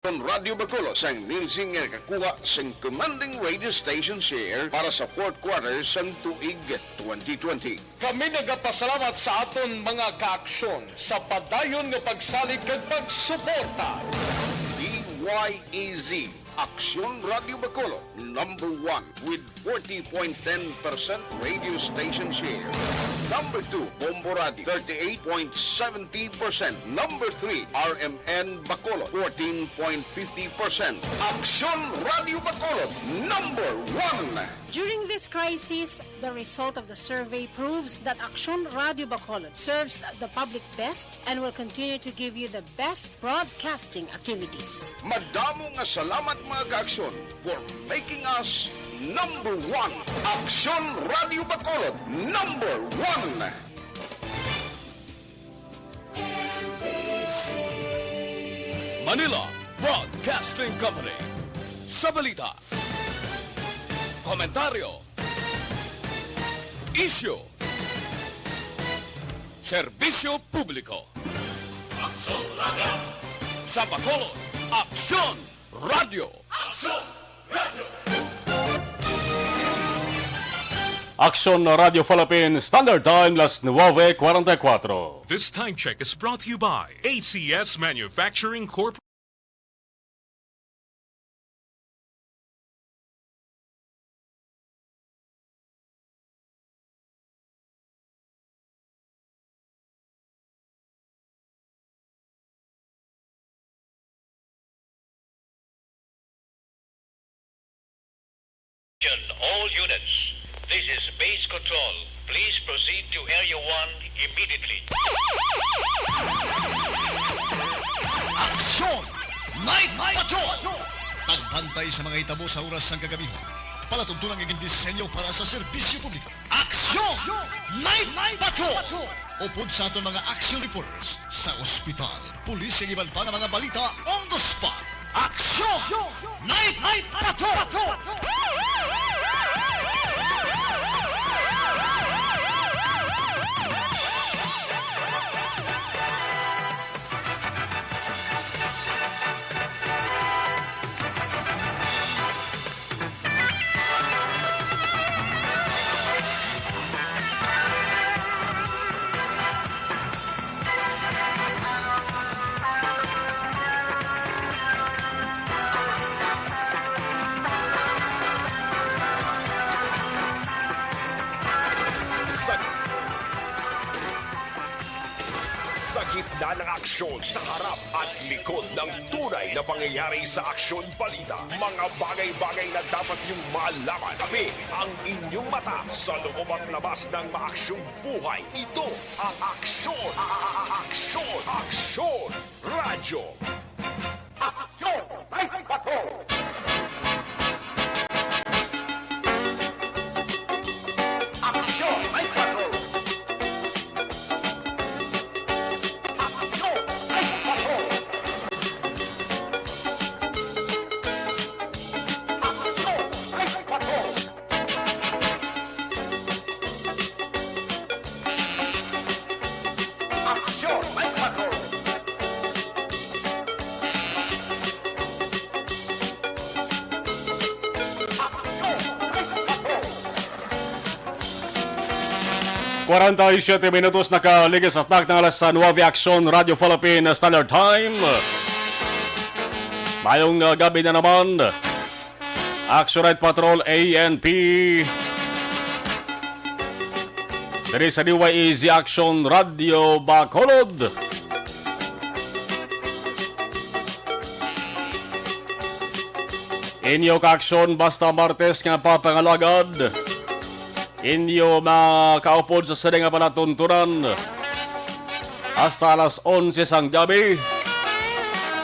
Radio Bacolod sang ninsing nga kakuha sang commanding radio station share para sa fourth quarter sang tuig 2020. Kami nagapasalamat sa aton mga kaaksyon sa padayon nga pagsalig kag pagsuporta. DYAZ Aksyon Radio Bacolod, number 1 with 40.10% radio station share. Number 2, Bombo Radio, 38.70%. Number 3, RMN Bacolod, 14.50%. Aksyon Radio Bacolod, number 1. During this crisis, the result of the survey proves that Aksyon Radio Bacolod serves the public best and will continue to give you the best broadcasting activities. Madamo nga salamat mga kaaksyon for making us number 1. Aksyon Radio Bacolod, number 1. Manila Broadcasting Company. Sa balita, komentaryo, isyu, serbisyo publiko. Aksyon Radio. Sa Bacolod, Aksyon Radio. Aksyon Radio. Aksyon Radio Philippines, Standard Time, las 9:44. This time check is brought to you by ACS Manufacturing Corp. All units, this is base control. Please proceed to Area 1 immediately. Aksyon! Night Patrol! Tagbantay sa mga hitabo sa oras ng kagabihan. Palatuntunang iging disenyo para sa serbisyo publiko. Aksyon! Night Patrol! Upod sa aton mga action reporters sa ospital, pulis ang iban pa ng mga balita on the spot. Aksyon! Night Patrol! Sa gitna ng aksyon, sa harap at likod ng tunay na pangyayari sa aksyon balita, mga bagay-bagay na dapat niyong malaman. Kami ang inyong mata sa loob at labas ng maaksyong buhay. Ito ang aksyon! Aksyon! Aksyon! Radyo! Aksyon! Night Patrol! Siete minutos nakaligis at ng alas sa 9 Aksyon Radio Philippines Standard Time. Mayong gabi na naman, Aksyon Night Patrol ANP. Dari sa DYAZ Aksyon Radio Bacolod. Inyo ka-aksyon basta Martes nga papangalagad. Inyo makaupod sa sering nga palatuntunan hasta alas 11 sang gabi.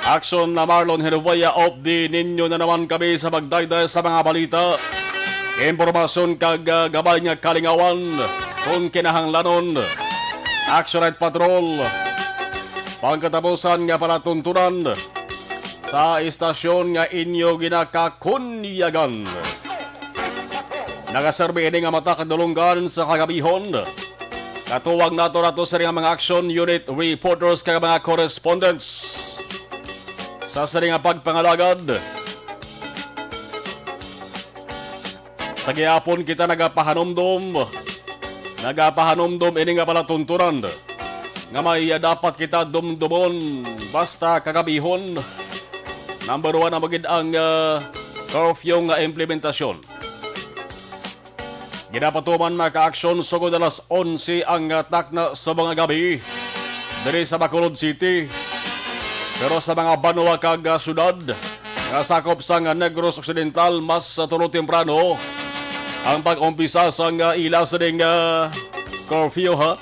Aksyon na Marlon Hervaya of the ninyo na naman kami sa magdayday sa mga balita. Impormasyon kag gabay nga kalingawan kung kinahanglanon. Aksyon Night Patrol. Pagkatapusan nga palatuntunan sa istasyon nga inyo ginakakunyagan. Nagaserbi ini nga mata kadulunggan sa kagabihon. Katuwag nato sa mga action unit reporters kag mga correspondents. sa sari nga pagpangalagad. Sa gihapon kita nagapahanomdom ini nga pala tunturan nga may dapat kita dumdumon basta kagabihon. Number 1 na magid ang curfew nga implementasyon. Ginapatuman maka-aksyon sugod alas 11 ang takna sa mga gabi diri sa Bacolod City. Pero sa mga banwa kag syudad nga sakop sa Negros Occidental mas tulo temprano ang pag-umpisa sa ila sa ding curfew ha.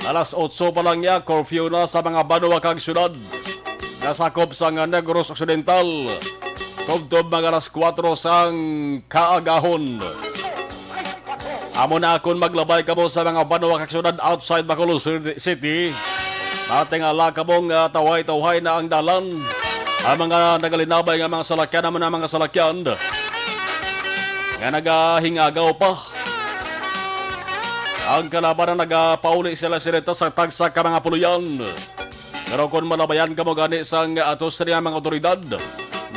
Alas 8 pa lang niya, curfew na sa mga banwa kag syudad. Nasakop sa Negros Occidental. Kugtob mga alas 4 sang kaagahon. Amo na akon maglabay kamo sa mga banwa kag syudad outside Bacolod City. Matingala kamong taway-tawhay na ang dalan. Ang mga nagalinabay nga mga salakyan naman ang mga salakyan. Nga nagahingagaw pa. Ang kalaban na nagapauli sila sireta sa tagsa ka mga puluyan. Pero kung malabayan ka mo gani sa atos rin mga otoridad,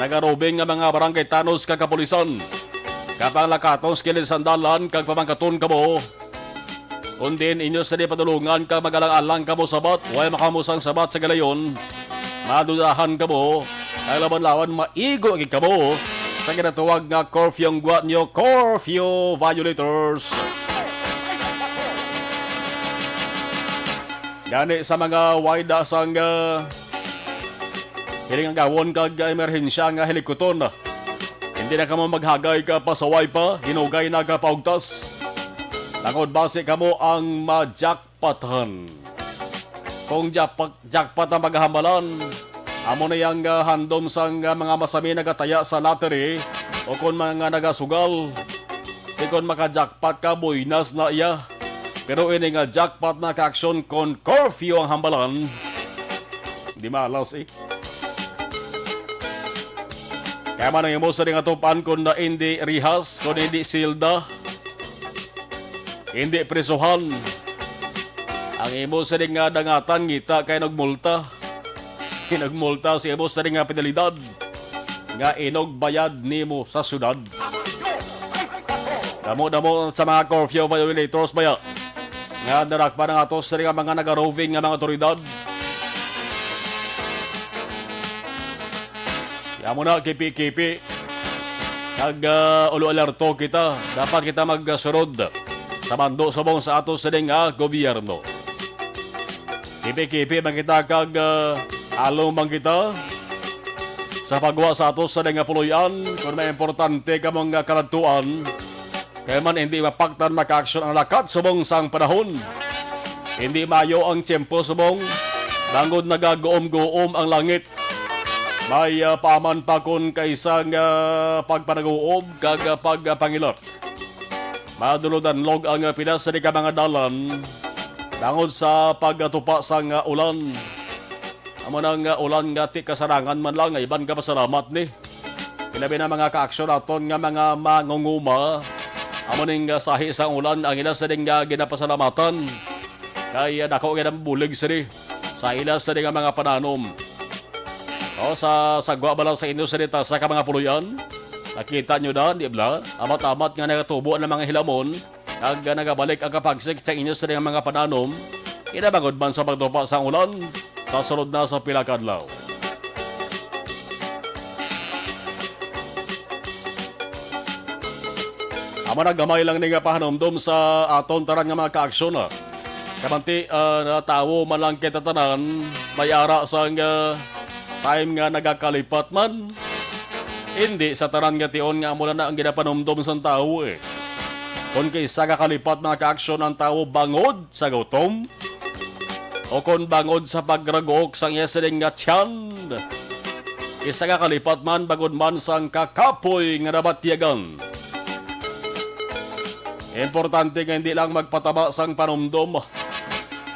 nagarobing nga mga barangay tanos kakapulisan. Kapag lakatong skilin sandalan, kag pamangkaton ka mo, kundin inyo sa di padulungan kag magalang-alang ka mo sabat, way makamusang sabat sa galayon, madudahan ka mo, kag laban-lawan maigo ka mo, sa ginatuwag nga curfew guat nyo, curfew violators. Gani sa mga wayda sang hiling ang gawon kag emerhensya nga helikuton. Hindi na ka mo maghagay ka pa sa way pa, hinugay na ka paugtas. Tangod base ka mo ang ma-jackpotan. Kung jackpot ang maghambalan, amo na yung handom sang mga masami nagataya sa lottery o kung mga nagasugal. Di kung maka-jackpot ka, buinas na iya. Pero ini nga jackpot na ka-aksyon kon curfew ang hambalan. Di malas eh. Kaya man ang imo sa ring atupan kung na hindi rihas, kung hindi silda, hindi presuhan. Ang imo sa ring dangatan, ngita kay nagmulta. Nagmulta si imo sa ring penalidad. Nga inog bayad nimo sa syudad. Damo-damo sa mga curfew violators baya. Nga darak pa ng atos sa ring mga nag-roving nga mga otoridad. Kaya mo na, kipi-kipi. Kag ulo-alerto kita. Dapat kita magsurod sa bando subong sa ato sa gobyerno. Kipi-kipi man kita kag along man kita sa pagwa sa ato sa puluyan kung may importante ka mga karantuan. Kaya man hindi mapaktan maka-aksyon ang lakat subong sang panahon. Hindi mayo ang tiyempo subong. Langod nagagoom-goom ang langit. May paman pa kun kaisang pagpanaguob kag pagpangilot. Maduludan log ang Pinas sa ka mga dalan langod sa pagtupa sang ulan. Amo nang ulan nga ti kasarangan man lang iban ka pasalamat ni. Pinabi na mga kaaksyon aton nga mga mangunguma. Amo ning sahi sang ulan ang ila sa ding ginapasalamatan. Kaya dako gyud bulig sa ila sa ding mga pananom. O sa sagwa ba lang sa inyo salita sa mga puluyan? Nakita nyo na, di ba? Amat-amat nga nagatubo ng mga hilamon ag nagabalik ang kapagsik sa inyo sa mga pananom. Inabagod man sa pagtupa sa ulan sa sunod na sa pilakadlaw. Amo nagamay lang nga pahanomdom sa aton tarang nga mga kaaksyon. Kamanti natawo man lang kita tanan may ara sa time nga nagakalipat man. Hindi sa taran nga tion nga mula na ang ginapanomdom sa tao eh. Kung kaysa kakalipat na ka-aksyon ang tao bangod sa gutom o kung bangod sa pagragok sang yeseling nga tiyan. Isa kakalipat man bagod man sang kakapoy nga nabatyagan. Importante nga hindi lang magpataba sang panomdom.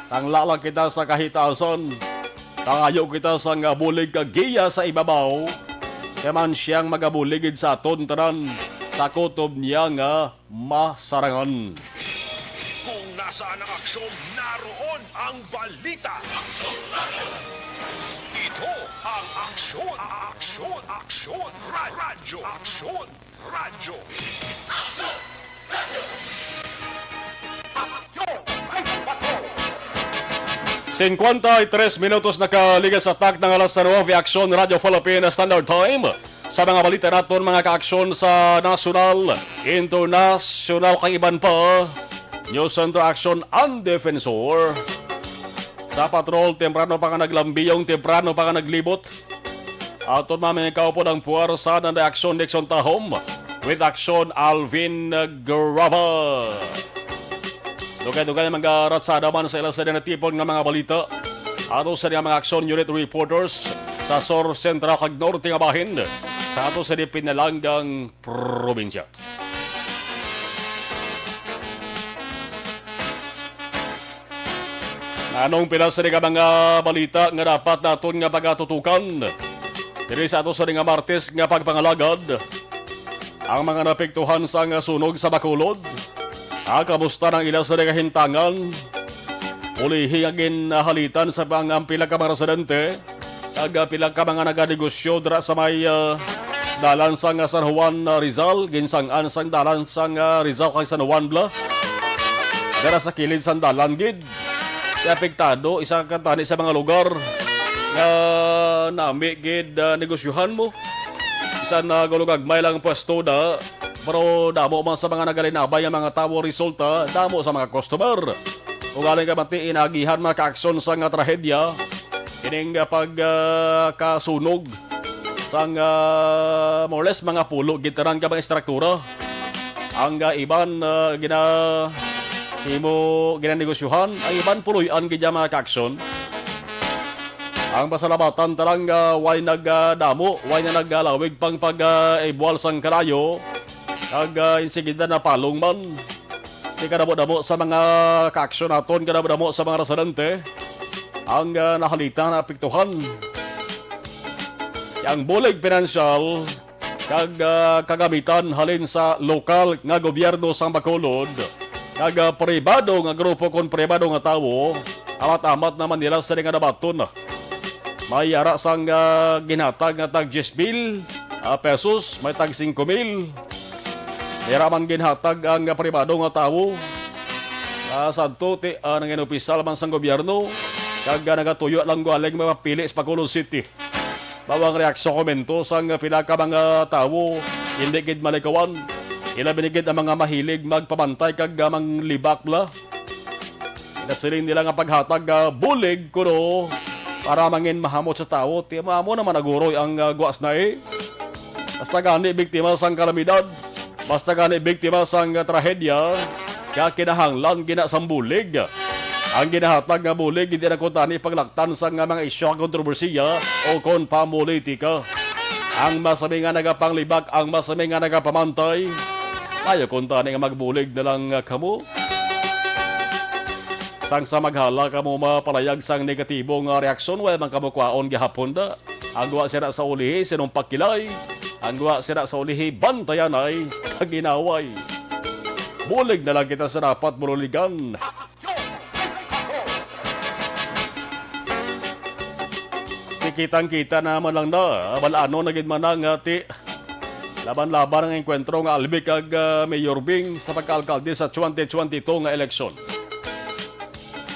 Tangla lang kita sa kahitasan. Tangayo kita sa nga bulig kagiya sa ibabaw. Kaya man siyang magabuligid sa aton tanan sa kutob niya nga masarangan. Kung nasaan ang aksyon, naroon ang balita. Ito ang aksyon, aksyon, aksyon, radyo, aksyon, radyo. 53 minutos nakaligas sa tak ng alas 9 Aksyon Radio Philippines Standard Time. Sa mga balita natin, mga kaaksyon sa national, international, kang iban pa, News Center Action and Defensor. Sa patrol, temprano pa ka naglambiyong, temprano pa ka naglibot. Aton mamaya ikaw po ng puwersa ng Action Nixon Tahom with Action Alvin Graba. Dugay-dugay mga ratsada man sa ilang sa dinatipon ng mga balita. Ato sa mga Action Unit Reporters sa Sur Central kag Norte nga bahin sa ato sa di pinalanggang probinsya. Anong pinasa ka mga balita nga dapat naton nga pagatutukan? Diri sa ato sa nga Martes nga pagpangalagad ang mga napektuhan sa nga sunog sa Bacolod. Kamusta ng ilang sa kahintangan? Ulihi agin halitan sa pila ka mga residente kag pila ka mga naganegosyo dira sa may dalan sang San Juan Rizal, ginsangan sang dalan sang Rizal kay San Juan Bla. Dira sa kilid sang dalan gid. Apektado isa ka tani sa mga lugar nga nami gid negosyohan mo. Isa na gulugagmay lang pwesto da. Pero damo man sa mga nagalinabay ang mga tawo resulta, damo sa mga customer. Kung galing ka mati inagihan mga kaaksyon sa nga trahedya, ining pagkasunog sa more or less mga pulo, gitaran ka mga struktura. Ang iban ginanegosyohan, ang iban puloyan gidya mga kaaksyon. Ang pasalamatan talang way nagdamo, way na naggalawig pang pag-ibual sang kalayo, insigida na palong man. Di kadamo-damo sa mga kaaksyon naton, kadamo-damo sa mga residente ang nahalita na apektuhan. Ang bulig pinansyal kag kagamitan halin sa lokal nga gobyerno sang Bacolod kag pribado nga grupo kon pribado nga tawo, amat-amat naman nila sa nga nabaton. May ara sang ginhatag nga tag 10,000 pesos, may tag 5,000. Niraman ginhatag ang pribado nga tawo. Santo nang inopisal man sang gobyerno kag nagatuyo lang galing mapili sa Bacolod City. Bawang reaksyon komento sang pila ka mga tawo hindi gid malikawan. Ila binigid ang mga mahilig magpabantay kag manglibak bla. Nasiling nila nga paghatag bulig kuno para mangin mahamot sa tawo. Ti mo naman naguroy ang guwas na Basta gani biktima sang kalamidad. Basta gani biktima sang trahedya, kaya kinahanglan ginasambulig. Ang ginahatag nga bulig, hindi na kuntani paglaktan sa mga isyo kontrobersiya o kon pamulitika. Ang masami nga nagapanglibak, ang masami nga nagapamantay, ayaw kuntani nga magbulig na lang kamo. Sang sa maghala kamo mapalayag sang negatibong reaksyon, wala man kamo kwaon gihapon da. Ang guwa siya sa ulihi, sinong pagkilay. Ang guwa sila sa ulihi, bantayan ay kaginaway. Bulig na lang kita sa dapat buruligan. Kitang-kita naman lang na, balano naging manang ti laban-laban ang enkwentro nga albi kag Mayor Bing sa pagka-alkalde sa 2022 nga eleksyon.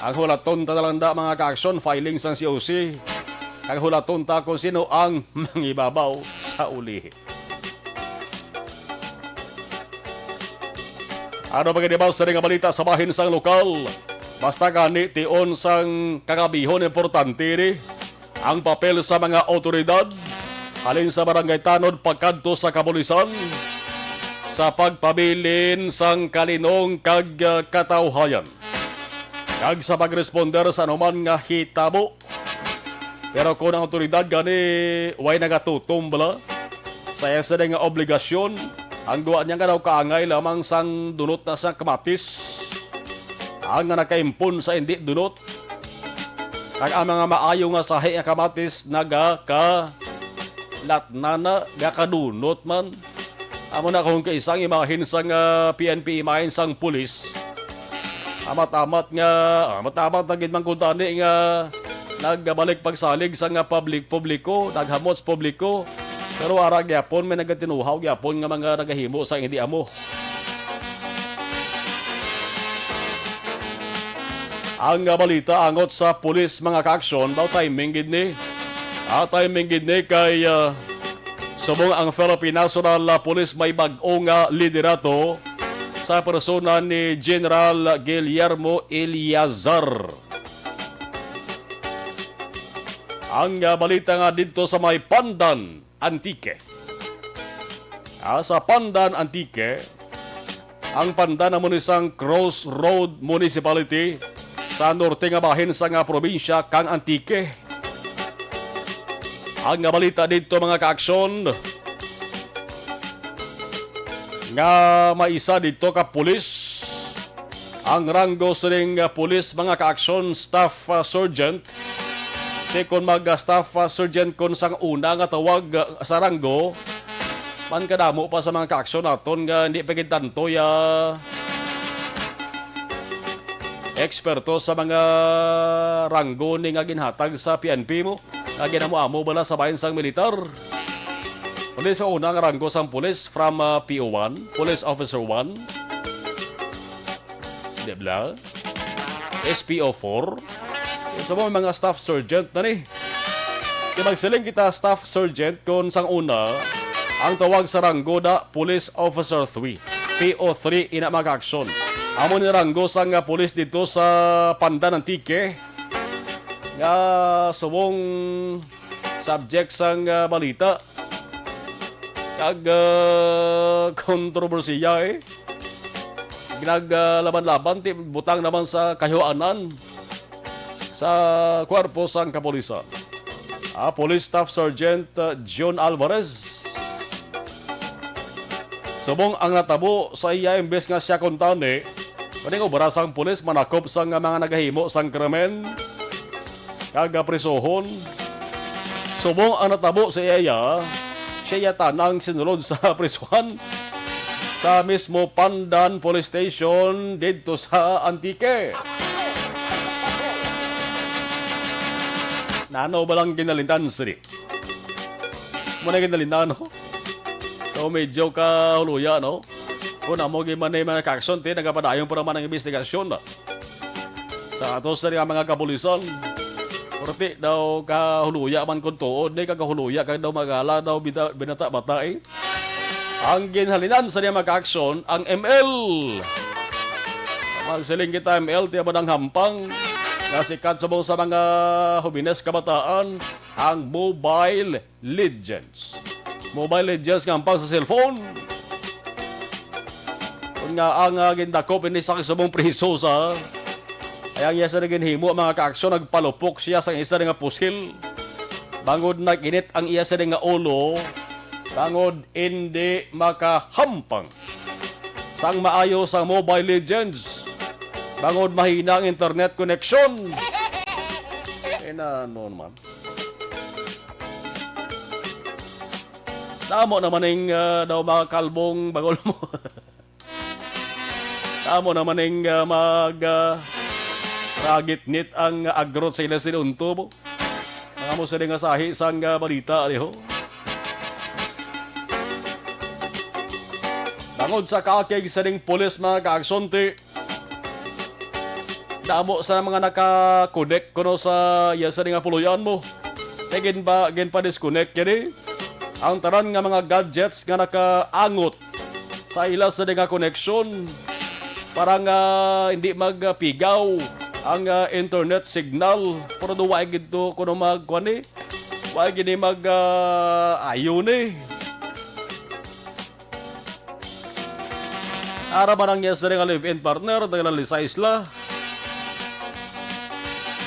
Ang hulaton tatalanda mga ka-aksyon, filings ng COC, ang hulaton ta kung sino ang mangibabaw sa ulihi. Ano ba kinibaw sa ring balita sa bahin sang lokal? Basta gani tion sang kakabihon importante ni ang papel sa mga otoridad halin sa barangay tanod pagkadto sa kapulisan sa pagpabilin sang kalinong kag katawhayan kag sa pagresponder sa anuman nga hitabo. Pero kung ang otoridad gani way nagatutom bala sa isa nga obligasyon, ang duwa niya nga daw kaangay lamang sang dunot na sang kamatis ang nga nakaimpon sa hindi dunot. Ang mga maayo nga sahi nga kamatis nagaka-latnana, gakadunot man. Amo na kung kaisang imahin sang PNP, imahin sang pulis. Amat-amat na gid man kuntani nga nagbalik pagsalig sa nga publiko, naghamot sa publiko. Pero ara gyapon may nagatinuhaw gyapon nga mga nagahimo sa hindi amo. Ang balita angot sa pulis mga kaaksyon daw timing gid ni. Timing gid ni kay subong ang Philippine National Police may bag-o nga liderato sa persona ni General Guillermo Eliazar. Ang balita nga dito sa may Pandan Antique. Sa Pandan Antique, ang Pandan na isang Crossroad Municipality sa norte nga bahin sa nga probinsya kang Antique. Ang balita dito mga kaaksyon nga maisa dito ka pulis ang ranggo sa ring pulis mga kaaksyon staff sergeant. Kung mag-staff sergeant kon sang una nga tawag sa ranggo, man kadamo pa sa mga kaaksyon naton nga hindi pa tanto ya eksperto sa mga ranggo ni nga ginhatag sa PNP mo. Nga ginamo-amo bala sa bayan sang militar. Pulis sa una nga ranggo sang pulis from PO1, Police Officer 1. Debla. SPO4. Sa mga staff sergeant na ni. Kaya magsiling kita staff sergeant kung sang una, ang tawag sa ranggo da Police Officer 3. PO3 ina mag-aksyon. Amo ni ranggo sang pulis dito sa Pandan Antique. Nga subong subject sang balita. Kag kontrobersiya Ginaglaban-laban ti butang naman sa kahiwanan sa kwarpo sang kapulisan. Police Staff Sergeant John Alvarez. Subong ang natabo sa iya imbes nga siya kontane, kaning obra sang pulis manakop sang mga nagahimo sang krimen kag prisohon. Subong ang natabo sa iya, siya tanang sinulod sa prisuhan sa mismo Pandan Police Station dito sa Antique. Nano ba lang ginalintan siri? Muna ginalintan, no? So medyo kahuluya, no? Kung namo gimanay mga kakson, nagapadayon pa naman ang investigasyon, no? Sa atos sa mga kapulisan, kurti daw kahuluya man kung tuod, di kahuluya kag daw magala daw binata-bata eh. Ang ginhalinan sa mga kakson, ang ML. Magsiling kita ML, tiya ba ng hampang, nasikat sa mga hubines kabataan, ang Mobile Legends. Mobile Legends nga hampang sa cellphone. Kung nga ang gindakop, hindi sa kisabong priso sa ayang iya sa naginhimo mga kaaksyon, nagpalupok siya sa isa nga pusil. Bangod na kinit ang iya sa nga ulo, bangod hindi makahampang. Sang maayo sa Mobile Legends, bangod mahina ang internet connection. Na ano naman. Tamo naman yung daw mga kalbong bagol mo. Tamo naman yung ragit-nit ang agrot sa ilang sinunto mo. Mga mo sa nga sahi sang balita. Aliho. Bangod sa kakig sa ring pulis mga kaaksonte, damo sa mga naka-connect kuno sa yasa nga puluyan mo. Gin pa disconnect yan ang taran nga mga gadgets nga nakaangot sa ila sa nga connection para nga hindi magpigaw ang internet signal. Pero duwa gito kuno magkuan wala gini mag-ayon Ara man ang yasa nga live-in partner, naglalisa isla.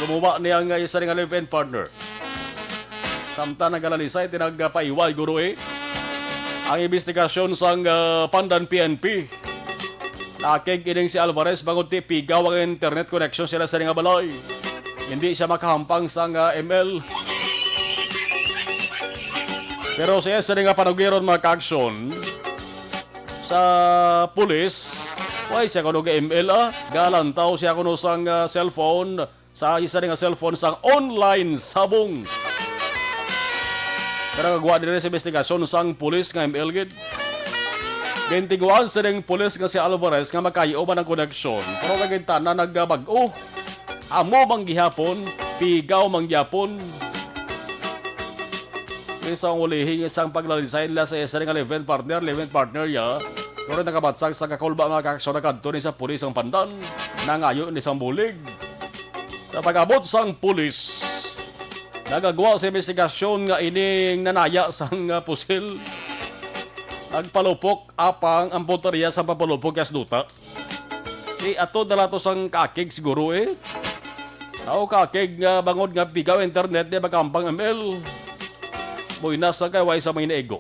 Gumawa niya ang isa nga live-in partner. Samta nagalalisay, tinagpaiway guro ang investigasyon sang Pandan PNP. Nakig ining si Alvarez bangod ti pigaw ang internet connection sila sa nga balay. Hindi siya makahampang sang ML. Pero siya sa nga panugiron mga kaaksyon sa pulis, why siya kuno ga ML galantaw siya kuno sang cellphone sa isa nga cellphone sang online sabong. Pero gawa din sa investigasyon sang pulis nga ML gid. Gintiguan sa ring pulis nga si Alvarez nga makayo man ang koneksyon. Pero nagintana nagbag-o. Amo mang gihapon, pigaw mang gihapon. Isang ulihin isang paglalisain la sa isa nga event partner ya. Pero nakabatsag sa kakulba mga kaksyon na kadto ni sa pulis ang pandan. Nangayo ni isang bulig. Sa pag-abot sang pulis, nagagawa sa investigasyon nga ining nanaya sang pusil. Nagpalupok apang ang punteriya sa papalupok yas duta. Ato dala to sang kakig siguro Tao kakig nga bangod nga pigaw internet di bakampang ML. Boy nasa kaway sa may naego.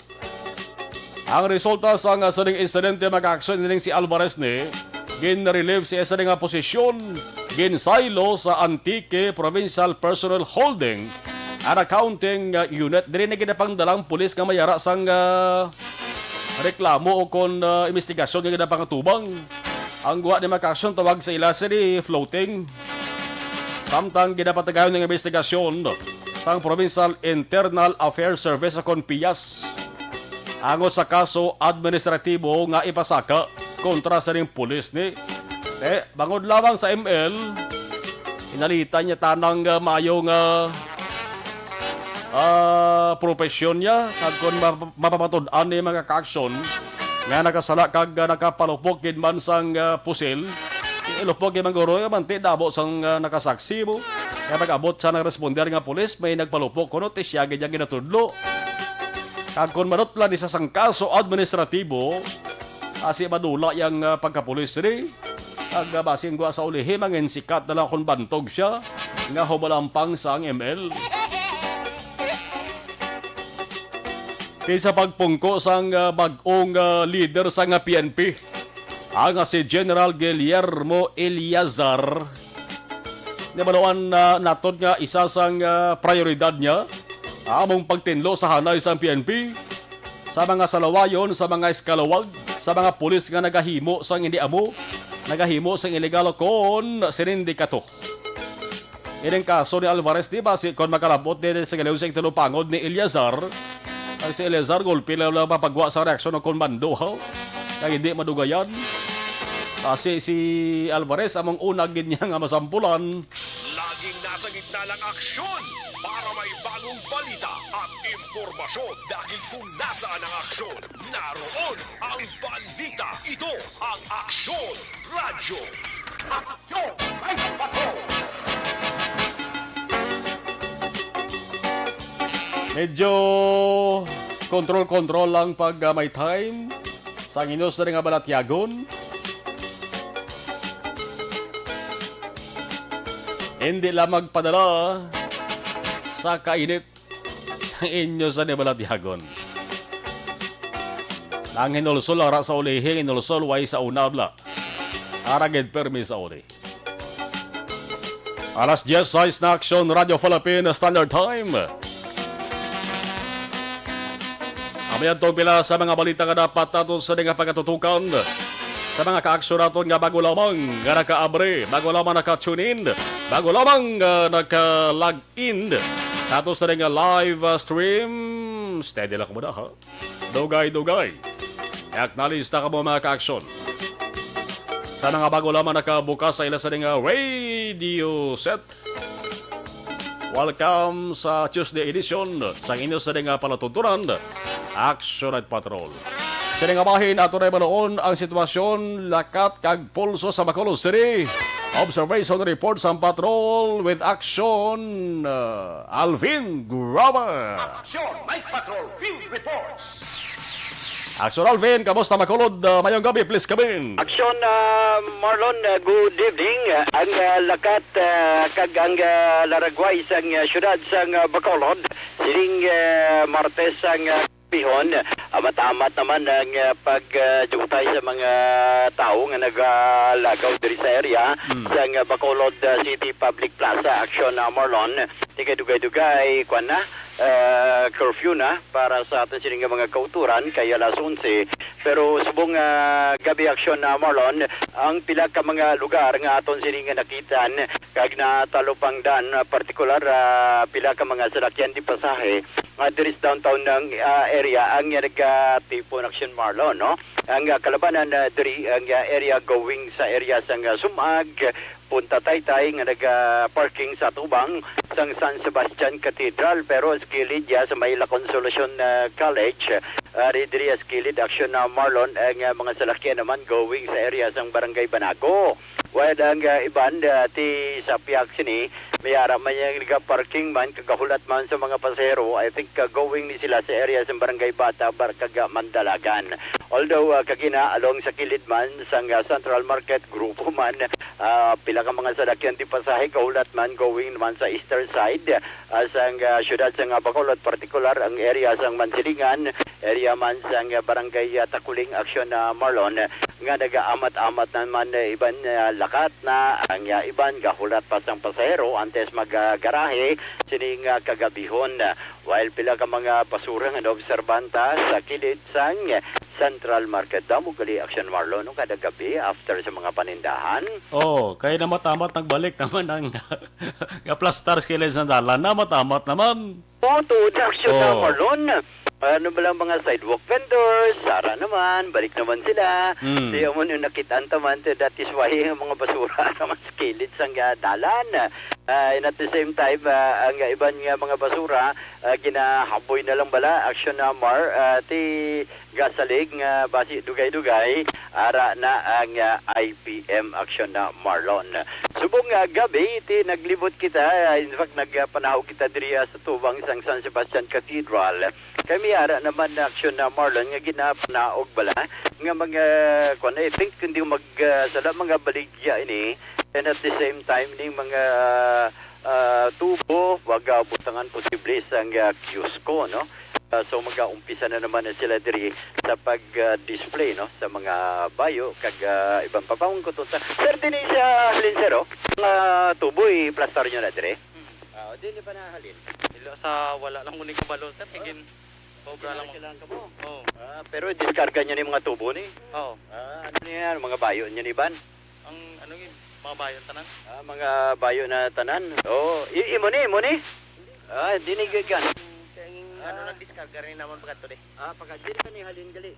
Ang resulta sa nga saling insidente mag-action din si Alvarez ni gin-relieve si isa nga posisyon ginsaylo sa Antique Provincial Personnel Holding and Accounting Unit. Diri na ginapangdalang pulis nga mayara sang reklamo o kon investigasyon nga ginapangtubang. Ang guwa ni mag-action tawag sa ila si floating. Samtang ginapatagayon ng investigasyon sang Provincial Internal Affairs Service o kon PIAS. Angot sa kaso administratibo nga ipasaka kontra sa ring pulis ni. Bangod lamang sa ML, inalitan niya tanang mayong profesyon niya kag kon mapamatod-an ni mga ka-aksyon nga nakasala kag nakapalupok gid man sang pusil. Ilupok yung mangguro yung manti dabo sang nakasaksi mo. Kaya pag-abot sa nang-responder nga pulis, may nagpalupok kuno tisyagin niya ginatudlo. Kag kung manutlan isa sang kaso administratibo, asi madula yung pagkapulis rin. Kag basing gwa sa ulihi, mangin sikat na lang kung bantog siya, nga humalampang sa ang ML. Kaysa pagpungko sang bag-ong leader sa nga PNP, ang si General Guillermo Eliazar, nabaluan naton nga isa sang prioridad niya, among pagtinlo sa hanay sa PNP, sa mga salawayon, sa mga eskalawag, sa mga pulis nga nagahimo sang hindi amo, nagahimo sang illegal kon sindikato. Ining kaso ni Alvarez di ba si kon makalabot din sa galaw sa tinupangod ni Eliazar, ang si Eliazar gulpi lang mapagwa sa reaksyon ng konmando ha, kaya hindi madugayan. Kasi si Alvarez among unag niya nga masampulan. Laging nasa gitna ng aksyon para may bagong balita at impormasyon. Dahil kung nasaan ang aksyon, naroon ang balita. Ito ang Aksyon Radyo. Aksyon! Ay, bato! Medyo kontrol lang pag may time. Sa inos na rin nga balatyagon. Hindi lang magpadala sa kainit sa inyo sa Nibalatyagon. Nang hinulsol ara sa ulihin, hinulsol way sa unabla. Aragid permi sa uli. Alas 10 na Aksyon Radio Philippines Standard Time. Amayan itong pila sa mga balita nga dapat natin sa nga pagkatutukan. Sa mga ka-aksyon natin nga bago lamang nga naka-abre, bago lamang naka-tune in, bago lamang naka-log in. Nato sa nga live stream, steady lang muna ha. Dugay-dugay. I-acknowledge na ka mo mga ka-aksyon. Sa nga bago lamang nakabukas sa ila sa nga radio set. Welcome sa Tuesday edition sa inyo sa nga palatuntunan, Action at Patrol. Sa nga bahin, ato na manoon ang sitwasyon, lakat kag pulso sa Bacolod City. Observation report sa patrol with Action, Alvin Graba. Aksyon! Night Patrol Field Reports! Action Alvin, kamusta Bacolod? Mayong gabi, please come in. Aksyon, Marlon, good evening. Ang lakat kag ang laragway sang syudad sang Bacolod, siling Martes sang Pihon, matamat naman ang pagjutay sa mga tao nga nagalagaw diri sa area sang Bacolod City Public Plaza. Action, Marlon, tigay-dugay-dugay, kwan na, curfew na para sa aton sining mga kauturan kay alas 11. Pero subong gabi aksyon na Marlon, ang pila ka mga lugar nga aton sining nakitan kag natalupangdan, partikular pila ka mga salakyan di pasahe diri sa downtown ng area ang nagtipon aksyon Marlon, no? Ang kalabanan diri ang area going sa area sang Sumag, Punta Taytay nga nag-parking sa tubang sang San Sebastian Cathedral, pero sa kilid ya sa may La Consolacion College, diri sa kilid aksyon na Marlon ang mga salakyan naman going sa area sang Barangay Banago. While ang iban ti sa piyak sini mayara man yung parking man kagahulat man sa mga pasahero. I think going ni sila sa area sa Barangay Bata Barkaga Mandalagan. Although kagina along sa kilid man sang Central Market grupo man pila ka mga salakyan ti pasahe kahulat man going man sa eastern side sang syudad sang Bacolod, partikular ang area sang Mansilingan, area man sang Barangay Takuling aksyon na Marlon nga naga-amat-amat naman iban lakat na ang iban gahulat pa sang pasahero antes mag-garahe sining kagabihon, while pila ka mga basura nga obserbanta sa kilid sang Central Market daw gali aksyon Marlon no kada gabi after sa mga panindahan. Oh, kaya na matamat nagbalik naman ang ga-plaster skills ng dalan na matamat naman. Tuod aksyon na Marlon. Ano ba lang mga sidewalk vendors, sara naman, balik naman sila. Siya mo nung nakitaan taman, that is why ang mga basura naman sa kilid sang dalan. And at the same time, ang iban nga mga basura, ginahaboy na lang bala, action na Mar, ti gasalig nga basi dugay-dugay, ara na ang IPM action na Marlon. Subong gabi, ti naglibot kita, in fact nagpanahog kita diri sa tubang sang San Sebastian Cathedral. Kami ara naman na aksyon na Marlon nga ginapanaog bala nga mga I think kundi sala mga baligya ini, and at the same time ning mga tubo wag butangan posible sang kiosko, no? So mag-umpisa na naman na sila diri sa pag-display, no, sa mga bayo kag ibang papawang kuto sa sir din sa linsero nga tubo i-plaster nyo na diri. Di pa na halin. Sa wala lang muning kabalo sir, higin sobra lang ka mo. Oo. Pero diskarga nyo ni mga tubo ni. Oo. Ano niyan, mga bayo nyo ni Ban? Ang ano yun, mga bayan tanan? Mga bayo na tanan. Oo. Imo ni? Dinigigan. Ano nag-discarga rin naman pagkato di? Pagka din ka ni halin gali.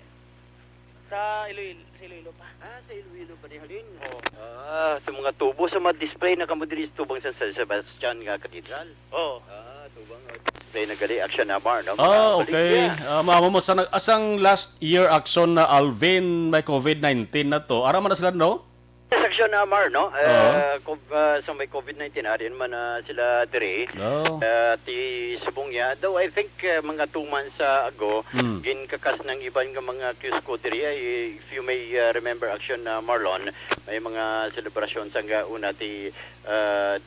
Sa Iloilo pa. Sa Iloilo pa ni halin? Oo. Sa mga tubo sa mga display na kamo diri sa tubang sa San Sebastian nga Cathedral. Oo. Tubang display na gali action na Mar, no? Okay. Mamo mo asang last year action na Alvin may COVID-19 na to. Ara man na sila, no? Action na Mar, no? Sa may COVID-19 arin man sila diri. No. Ti subongya though I think mga 2 months ago ginkakas ng iban nga mga kiosko diri. If you may remember action na Marlon, may mga selebrasyon sang una ti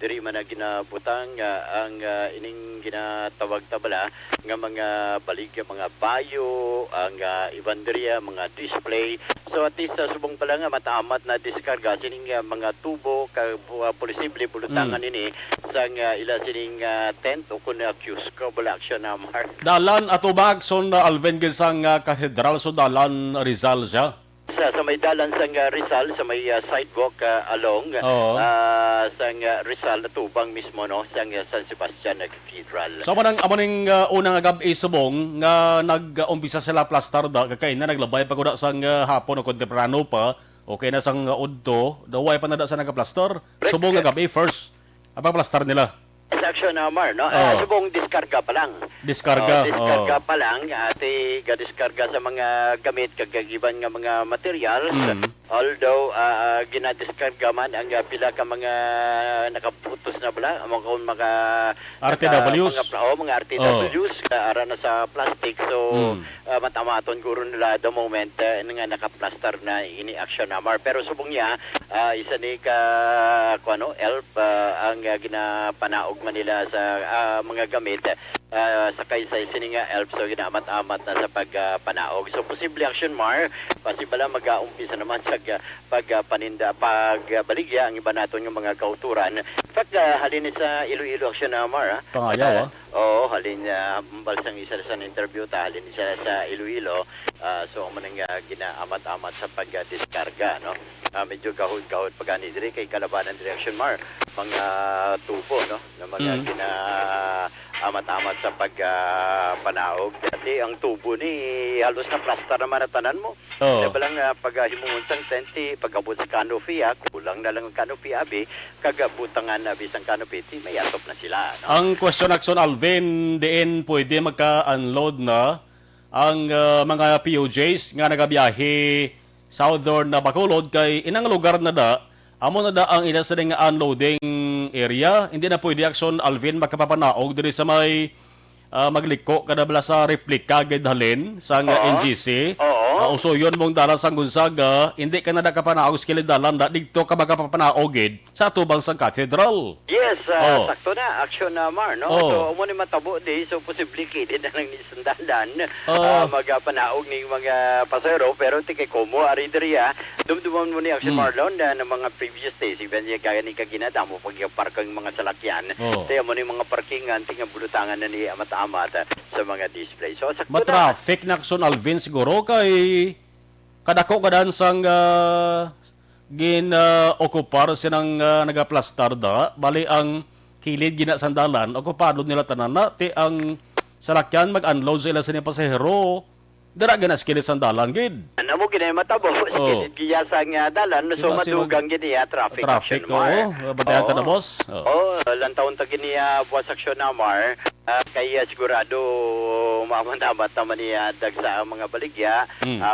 diri man na ginabutang ang ining ginatawag tabala nga mga baligya, mga bayo, ang iban diri mga display. So at least subong pala nga mataamat na diskarga sining mga tubo ka posible bulutangan ini sang ila sining tent o kun kiosko bala action na Mar. Dalan atubag son Alvin ginsang Cathedral, so dalan Rizal siya. Sa may dalan sang Rizal, sa may sidewalk along sang Rizal na tubang mismo, no, sang San Sebastian Cathedral. So amaning unang gabi subong nga nag-umpisa sila plaster da kay na naglabay pag sang hapon o kontemporano pa. Okay na sang udto, daway pa na da sa nagaplaster. Subong nga gabi first. Apa plaster nila? Action na Mar, no? Subong diskarga pa lang. Diskarga. Diskarga pa lang, ati diskarga sa mga gamit kagagiban nga mga materials. Although ginadiskarga man ang pila ka mga nakaputos na bala, mga RTWs. Mga RTWs ara na sa plastic. So matamaton guro nila the moment nga nakaplaster na ini action na Mar. Pero subong niya isa ni ka elf ang ginapanaog Manila sa mga gamit sakay sa sininga elf, so ginamat-amat na sa pagpanaog. So posible action Mar, possible mag-umpisa naman sa pagpaninda, pagbaligya ang iba naton yung mga kauturan. In fact, halin sa Iloilo action na Mar. Pangayaw Oo, halin balsang isa sa interview ta, halin isa sa Iloilo. So amo nang ginaamat-amat sa pagdiskarga, no. Medyo gahod-gahod pagani diri kay kalabanan direction mar mga tubo, no, na mga amat-amat sa panaog. Dati ang tubo ni halos na plaster naman na tanan mo. Oo. Diba lang paghimungon sang tenti, pagabot sa canopy, kulang na lang ang canopy abi, kagabutangan abi sang canopy, may atop na sila, no. Ang question action Alvin, diin pwede magka-unload na ang mga POJs nga nagabiyahe southern na Bacolod kay inang lugar na da, amo na da ang ina sa nga unloading area, hindi na pwede action Alvin makapapanaog diri sa may magliko kada bala sa replika gid halin sa NGC. Uso yun mong dalan sa Gonzaga, hindi ka na nakapanaog sa dalan da dito ka magapapanaog gid sa tubang sang cathedral. Yes, sakto na action na Mar, no. So mo ni matabo di, so posible kid na lang ni sandalan magapanaog ni mga pasero, pero tikay komo ari diri dumduman mo ni action Marlon na mga previous days even kaya ni kaginada mo pag parking mga salakyan. Kaya mo ni mga parkingan tinga bulutangan na ni amat-amat sa mga display. So sakto na. Traffic na action Alvin siguro kay kadako kadan sang okupar sinang nagaplastar da bali ang kilid gina sandalan okupado nila tanan na ti ang salakyan mag-unload sila sa pasahero dira gina skilid sandalan gid ano mo ginay matabo skilid giya sang dalan so madugang gid traffic action Mar. Batayan ta na boss. Lantaon ta gini buwas action na Mar. Kaya sigurado mamandamat naman niya dagsa ang mga baligya,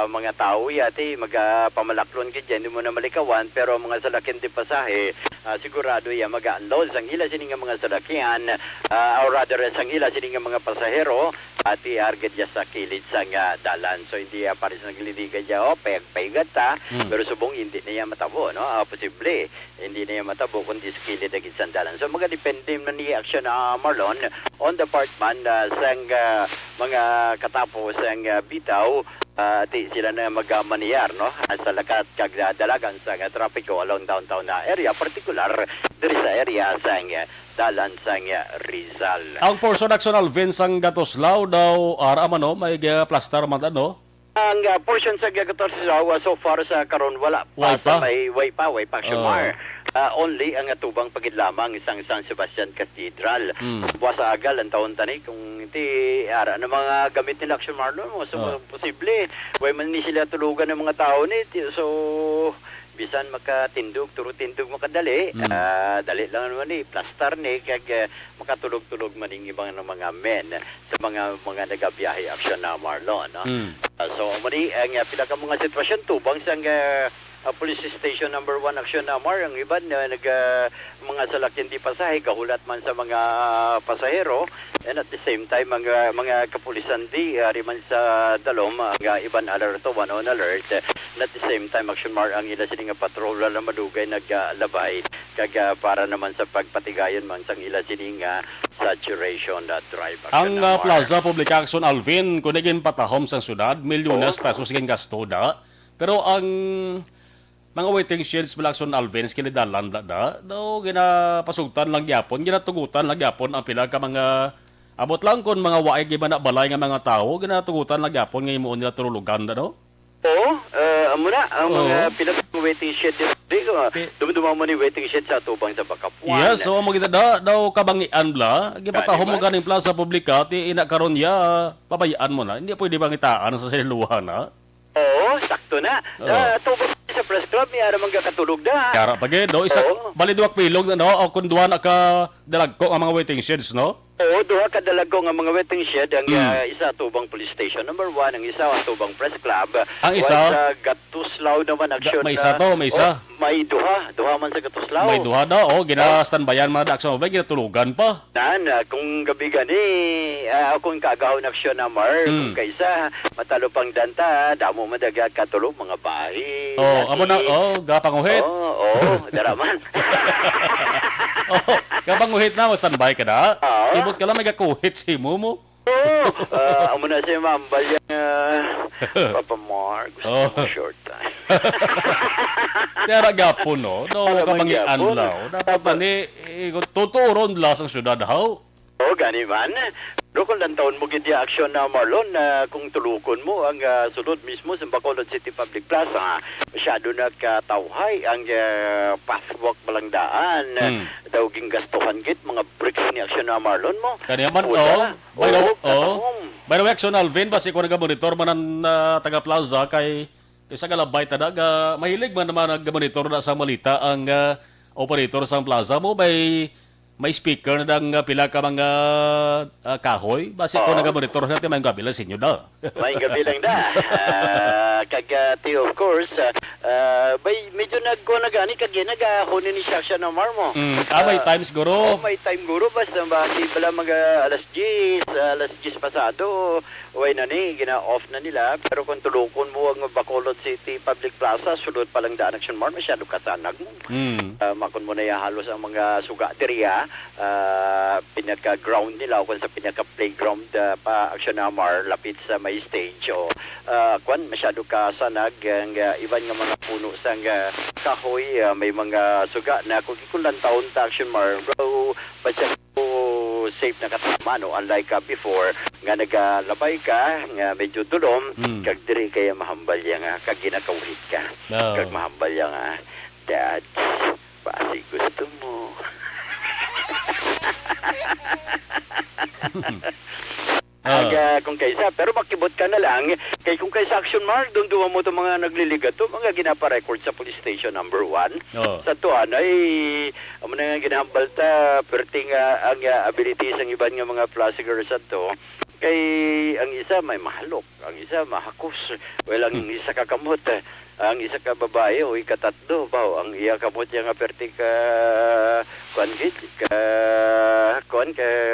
mga tao yati magpamalaklon gid hindi mo na malikawan, pero mga salakin di pasahe sigurado ya mag-unload sang ila sini nga mga salakyan or rather sang ila sini nga mga pasahero at iargad ya sa kilid sang dalan. So hindi pares nagliliga ya paygat ta, pero subong hindi niya matabo, no. Posible hindi niya matabo kundi sa kilid agid sang dalan. So mga depende man ni action Marlon on the part man sang mga katapos ang bitaw di sila na magmaniyar, no, sa lakat kagdalagan sa trapiko along downtown na area, particular diri sa area sang dalan sang Rizal. Ang portion action Alvin sang Gatoslaw daw no may plaster man ano. Ang portion sa Gatoslaw so far sa karon wala pa. Way pa Mar. Only ang atubang pagid lamang isang San Sebastian Cathedral. Buwas agal ang taon tani kung iti ara na mga gamit nila action Marlon mo, so posible way man ni sila tulugan ng mga tao ni, so bisan makatindog tindog makadali dali lang naman ni plaster ni kag makatulog-tulog man ning ibang mga men sa mga nagabiyahe action na Marlon, no? So mali ang pinaka mga sitwasyon tubang sang police station number 1 action na Mar, ang iban mga salakyan di pasahe kahulat man sa mga pasahero, and at the same time mga kapulisan di riman sa dalom ang iban alerto 1 on alert, and at the same time action Mar ang ila sini nga patrol na madugay naglabay kag para naman sa pagpatigayon man sang ila sini nga saturation drive action. Ang Plaza Public Action Alvin kunigin patahom sang syudad milyones pesos gin gasto da, pero ang mga waiting sheds Malakson Alvin kinidalan da daw ginapasugtan lang gyapon, ginatugutan lang gyapon ang pila ka mga abot lang kon mga waay gibana balay nga mga tao, ginatugutan lang gyapon nga imo nila turulugan da no. Amo na ang mga pila ka waiting shed dumduman mo ni waiting shed sa tubang sa Bakapuan. Yes, so mo kita daw kabangian bla gipatahom mo ganing Plaza Publica ti ina karon ya pabayaan mo na, hindi pwede bangitaan sa siluhan na. Sakto na. Tubang sa press club niya naman katulog na. Kara pagid do isa baliduak pilog no o kun duha na ka dalagko ang mga waiting sheds no. Duha ka dalagko nga mga waiting shed ang isa tubang police station number 1, ang isa ang tubang press club. Ang isa sa Gatuslaw naman action. May isa to, may isa. May duha man sa Gatuslaw. May duha daw gina-standbyan mga action ba ginatulugan pa. Kung gabi gani akong kagaw na aksyon na Mar, kung kaisa matalo pang danta, damo madaga katulog mga bahay. Amo na gapanguhit. Daraman. Gapanguhit na mo standby ka na. Ibot ka lang may gakuhit si mo. Amo na si Mambal yung Papa Mar, gusto mo short time. Kaya gapon no, daw kamangian law. Dapat ni tuturon la sa syudad haw. gani man. Pero kung lang taon mo gid action na Marlon, kung tulukon mo ang sulod mismo sa Bacolod City Public Plaza, masyado nagkatawhay ang pathwalk balangdaan. Daw gastuhan git mga bricks ni action na Marlon mo. Kanya man, By the way, Action Alvin, basi ko nag-monitor man ang taga Plaza kay sa galabay tadag, mahilig man naman nag-monitor na sa malita ang operator sa plaza mo. May speaker na ng pila ka mga kahoy. Basi ko nag-monitor natin may gabi lang sa inyo na. May gabi lang na. Kagati, of course, medyo nag-gani kagi nag-hunin ni Shasha na Marmo. May time siguro. May time guro. Basta basi pala mga alas 10 pasado. Uy na ni, gina-off na nila. Pero kung tulukon mo ang Bacolod City Public Plaza, sulod palang daan Action Mar, masyado kasanag mo. Makon mo na halos ang mga sugateriya, pinaka-ground nila, o kung sa pinaka-playground pa Action Mar, lapit sa may stage. O, kwan, masyado kasanag ang iban nga mga puno sa kahoy, may mga suga na kung ikulang taon ta Action Mar, bro, basta safe na katama, no? Unlike before, nga nagalabay ka, nga medyo dulom, kag diri kaya mahambalya nga, kag ginakawit ka. Kag mahambalya nga, Dad, basi gusto mo. Kung kaysa, pero makibot ka na lang, kay kung kaysa Action Mark, doon duwa mo itong mga nagliligato, mga ginapa-record sa police station number 1. Sa tuwan ay, amo na nga ginahambal ta, perting ang abilities ang iban nga mga plasigers sa to, kay ang isa may mahalok, ang isa mahakos, ang isa kakamot, ang isa ka babae o ikatatlo, ang iya kamot niya nga perting ka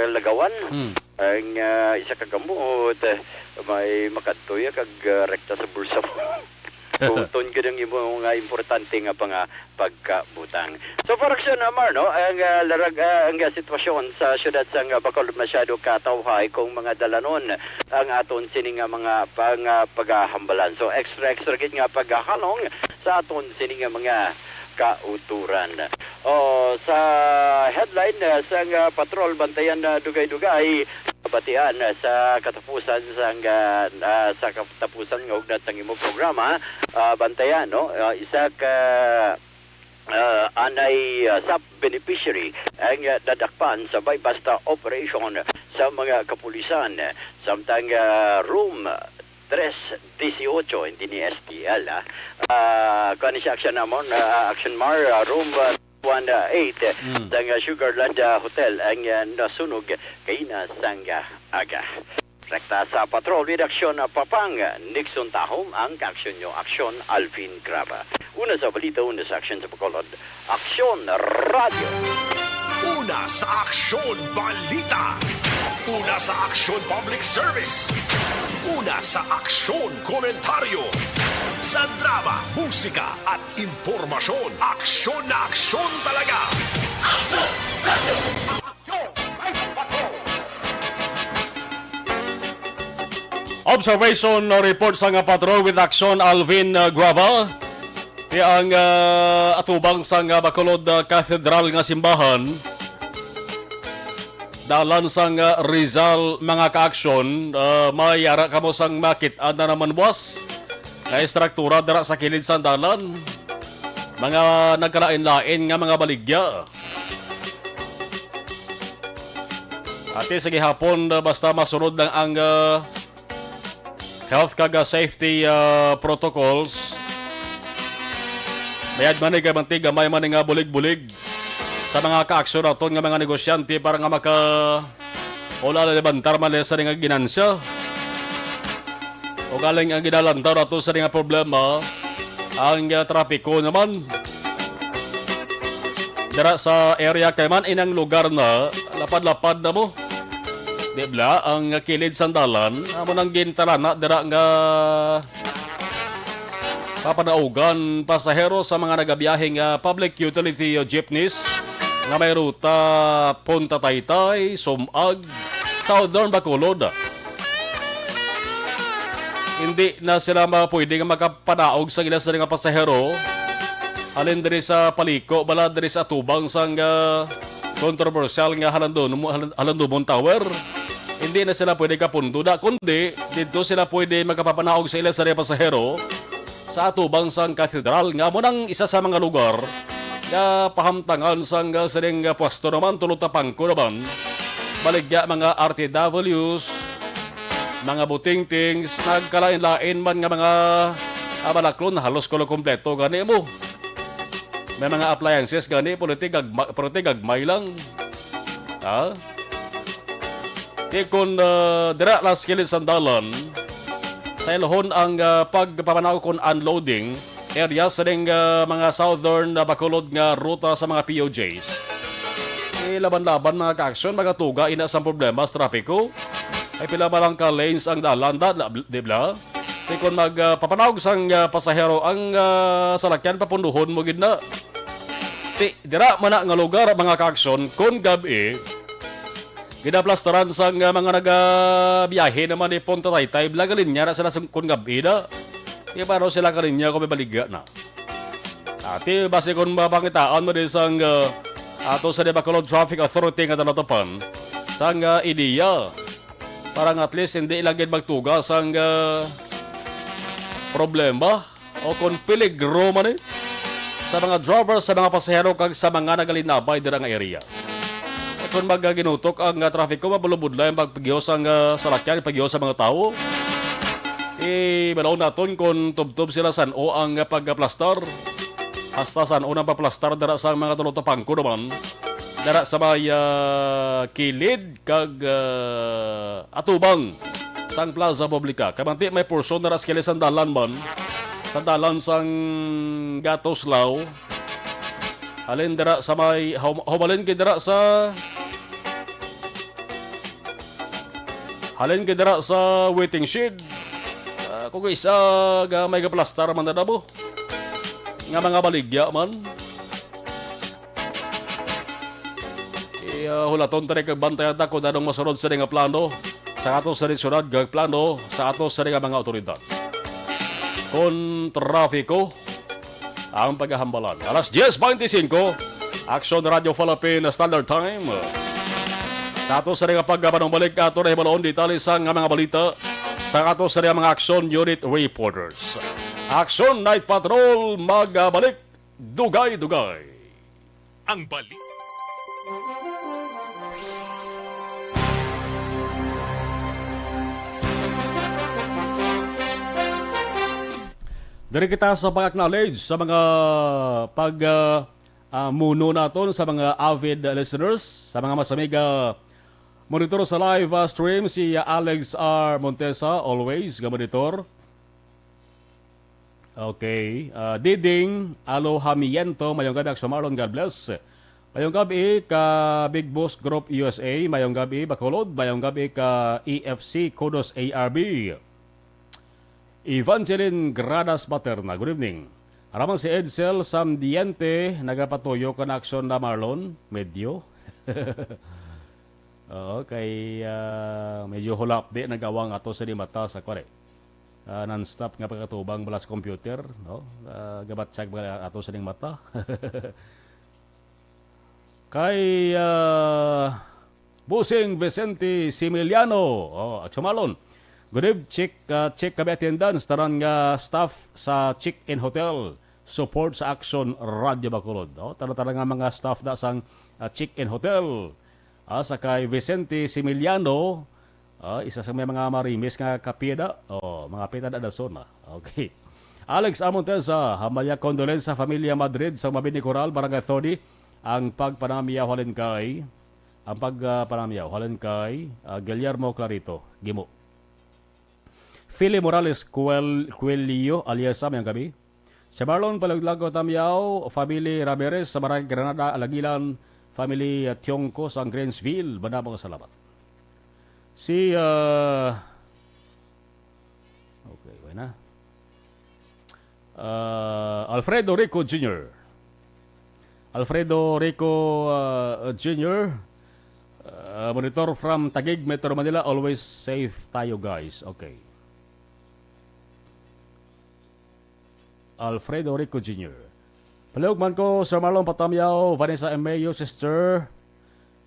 lagawan. Ang isa kagamot, may makatuya kag rekta sa bursa mo. Tuton ka ng mga importante nga pagkabutang. So for Action Mar, no, ang ang sitwasyon sa syudad sa Bacolod masyado katawhay kung mga dalanon ang aton sining mga paghahambalan. So extra gid nga paghahalong sa aton sining mga kauturan. Sa headline sa patrol bantayan na dugay-dugay batian sa katapusan sa katapusan ng ugnat ng imong programa, bantayan, no, isa ka anay sub beneficiary ang dadakpan sa bypass operation sa mga kapulisan samtang room 318 hindi ni STL kani siya Action Mar room 18 sa Sugarland Hotel ang nasunog kay na sangga aga. Rekta sa patrol with Action Papang Nixon Tahom ang kaaksyon nyo Action Alvin Graba. Una sa balita, una sa aksyon sa Bacolod, Action Radio. Una sa Aksyon Balita. Una sa Aksyon Public Service. Una sa Aksyon Komentaryo. Sa drama, musika at impormasyon, aksyon na aksyon talaga. Aksyon! Observation o report sa nga patrol with Action Alvin Guava. Ang atubang sa nga Bacolod Cathedral nga simbahan. Dalan sang Rizal mga ka-aksyon, mayara kamo sang makit-an na naman buwas. Na istruktura dara sa kilid sa dalan. Mga nagkalain-lain nga mga baligya. Ati sige hapon basta masunod lang ang health kaga safety protocols. Mayad man kay mantig gamay man nga bulig-bulig sa mga ka-aksyon naton nga mga negosyante para nga maka wala na lebantar man sa nga ginansya. O galing ang ginalantaw nato sa nga problema ang trapiko naman. Dara sa area kay man inang lugar na lapad-lapad na mo. Dibla ang kilid sandalan amo nang gintarana dira nga papanaugan pasahero sa mga nagabiyaheng public utility jeepneys nga may ruta Punta Taytay, Sumag, Southern Bacolod. Hindi na sila pwede nga makapanaog sa ilas nga pasahero alin diri sa Paliko, bala diri sa tubang sang controversial nga Halandumon Tower. Hindi na sila pwede kapunduda, kundi dito sila pwede magkapapanaog sa ilang sarili pasahero sa atubang sang katedral. Nga mo nang isa sa mga lugar nga pahamtangan sang sining pwesto naman, tulutapangko naman. Baligya mga RTWs, mga butingtings, nagkalain-lain man nga mga abalaklon, halos kulo kompleto gani mo. May mga appliances gani, politigagmay lang. Ha? Di kung dira las kilid sandalan, sa ilohon ang pagpapanaw kung unloading area sa ring mga southern Bacolod nga ruta sa mga POJs. Laban-laban mga ka-aksyon, magatuga, ina sa problema sa trapiko. Ay pila ba lang ka lanes ang dalanda, di ba? Di kung magpapanawag sang pasahero ang salakyan, papunduhon mo gid na. Dira man nga lugar mga ka-aksyon, kung gabi, ginaplastaran sang mga nagabiyahe naman ni Punta Taytay, blagalin niya na sila kung gabi na. Di ba sila ka rin niya kung may baligya na. Ati, base kung mapangitaan mo din sang ato sa Bacolod Traffic Authority nga talatapan, sang ideya, parang at least hindi ilagay magtugas ang problema o kung piligro man sa mga drivers, sa mga pasahero kag sa mga nagalinabay dira nga area. Kung magaginutok ang traffic ko, mabulubudla yung pagpagihos ang salakyan, pagihos sa mga tao. Balaw naton kung tubtob sila san o ang pagplastar. Hasta san o nang paplastar dara sa mga tulotapangko naman. Dara sa may kilid kag atubang sang Plaza Publica. Kamanti may portion dara sa kilid sandalan man. Sandalan sang Gatoslaw. Halin dara sa may humalin kay dara sa waiting shed. Kung isa may kaplastar man na mo. Nga mga baligya man. Hulaton tani kag bantayan ta kung anong masunod sa nga plano sa ato sa sunod gag plano sa ato sa mga otoridad. Kung trafiko ang paghahambalan. Alas 10:25, Action Radio Philippine Standard Time. Sa ato sa mga pagkabanong balik, ato na hibaloon detalye sa mga balita sa ato sa mga Action Unit Reporters. Action Night Patrol, magbalik, dugay-dugay. Ang balik. Dari kita sa pag-acknowledge sa mga muno naton sa mga avid listeners, sa mga masamiga monitor sa live stream, si Alex R. Montesa, always monitor. Okay. Diding Alohamiento, mayong gabi, Action Marlon, God bless. Mayong gabi ka Big Boss Group USA, mayong gabi Bacolod, mayong gabi ka EFC Kudos ARB. Evangeline Gradas Paterna, good evening. Araman si Edsel Samdiente, nagapatuyo ka na Aksyon na Marlon, medyo. Okay, medyo hulap di nagawang ato sa mata sa kore. Non-stop nga pagkatubang balas computer, no? Gabatsag ato sa mata. Kay Busing Vicente Similiano, Aksyon Marlon. Good evening, check kami attendance, taran nga staff sa Chick-In Hotel, support sa Action Radio Bacolod. Taran nga mga staff da sang Chick-In Hotel. Sa kay Vicente Similiano, isa sa mga marimis nga kapida, mga pita da zona. Okay. Alex Amontesa, hamaya condolence sa Familia Madrid sa Mabini Coral, Barangay Thodi, ang pagpanamiyaw halin kay Guillermo Clarito, Gimo. Philly Morales Cuelio alias Sam yung gabi. Si Marlon Palaglago Tamyaw, Family Ramirez sa Barangay Granada, Alagilan, Family Tiongco sa Greensville, banabang salamat. Si okay, wala na. Alfredo Rico Jr. Jr. Monitor from Taguig, Metro Manila, always safe tayo guys. Okay. Alfredo Rico Jr. Palihog man ko, Sir Marlon Patamyaw, Vanessa Emeyo, Sister,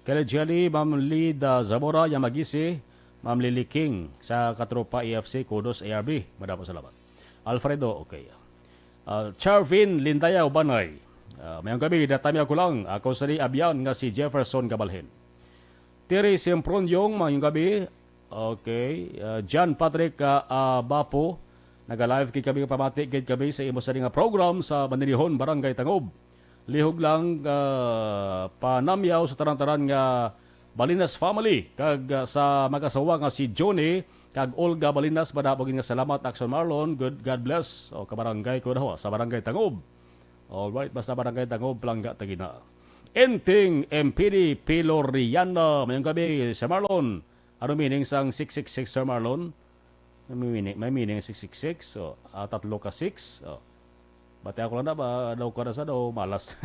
Kaya Jelly, Ma'am Lida Zamora, Yamagisi, Ma'am Lily King sa Katropa EFC, Kudos ARB. Madapos salamat. Alfredo, okay. Charvin Lindaya Ubanay. Mayang gabi, datami ako lang. Ako sa Abyan nga si Jefferson Gabalhin. Tiri Simpronyong, mayang gabi. Okay. John Patrick Bapo. Naga-live kay kami pamati kay kami sa imo sa nga program sa Manilihon, Barangay Tangob. Lihog lang panamyaw sa taran-taran nga Balinas family kag sa mag-asawa nga si Johnny kag Olga Balinas madapogin nga salamat Action Marlon, God bless o kabarangay ko daw sa Barangay Tangob. Alright, basta Barangay Tangob plangga tagina. Enting MPD Piloriana mayong gabi sa Marlon. Ano meaning sang 666 Sir Marlon? May meaning 666 so tatlo ka 6 so bati ako lang na ba daw ko na sa daw malas.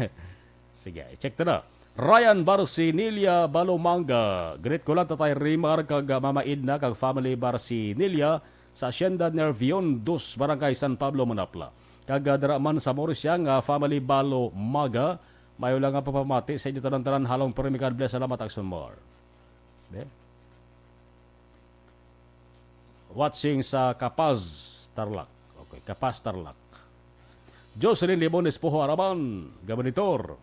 Sige, check na. Ryan Barcinilia Balomanga. Great ko lang tatay Rimar kag mamaid na kag family Barcinilia sa Hacienda Nervion 2 Barangay San Pablo Manapla. Kag daraman sa Mauricia nga family Balomaga. Mayo lang nga papamati sa inyo tanan-tanan halong permi God bless salamat Action More. Watching sa Kapaz Tarlac. Okay, Kapaz Tarlac. Jocelyn Limones Poho Araman, Gabanitor.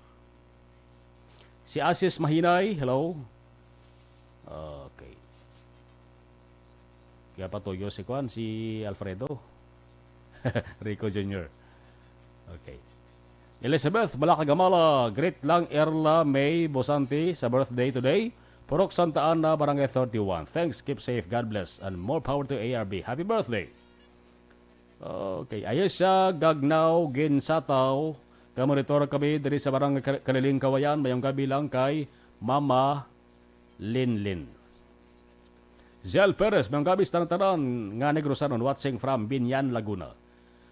Si Asis Mahinay, hello. Okay. Kaya patuyo si Juan, si Alfredo. Rico Jr. Okay. Elizabeth Balakagamala, great lang Erla May Bosanti sa birthday today. Purok Santa Ana, Barangay 31. Thanks, keep safe, God bless, and more power to ARB. Happy birthday! Okay, ayos siya, Gagnaw, Ginsataw. Kamonitor kami dari sa Barangay Kaliling Kawayan. Mayong gabi lang kay Mama Linlin. Zel Perez, mayong gabi sa tanan nga Negrosanon, watching from Binyan, Laguna.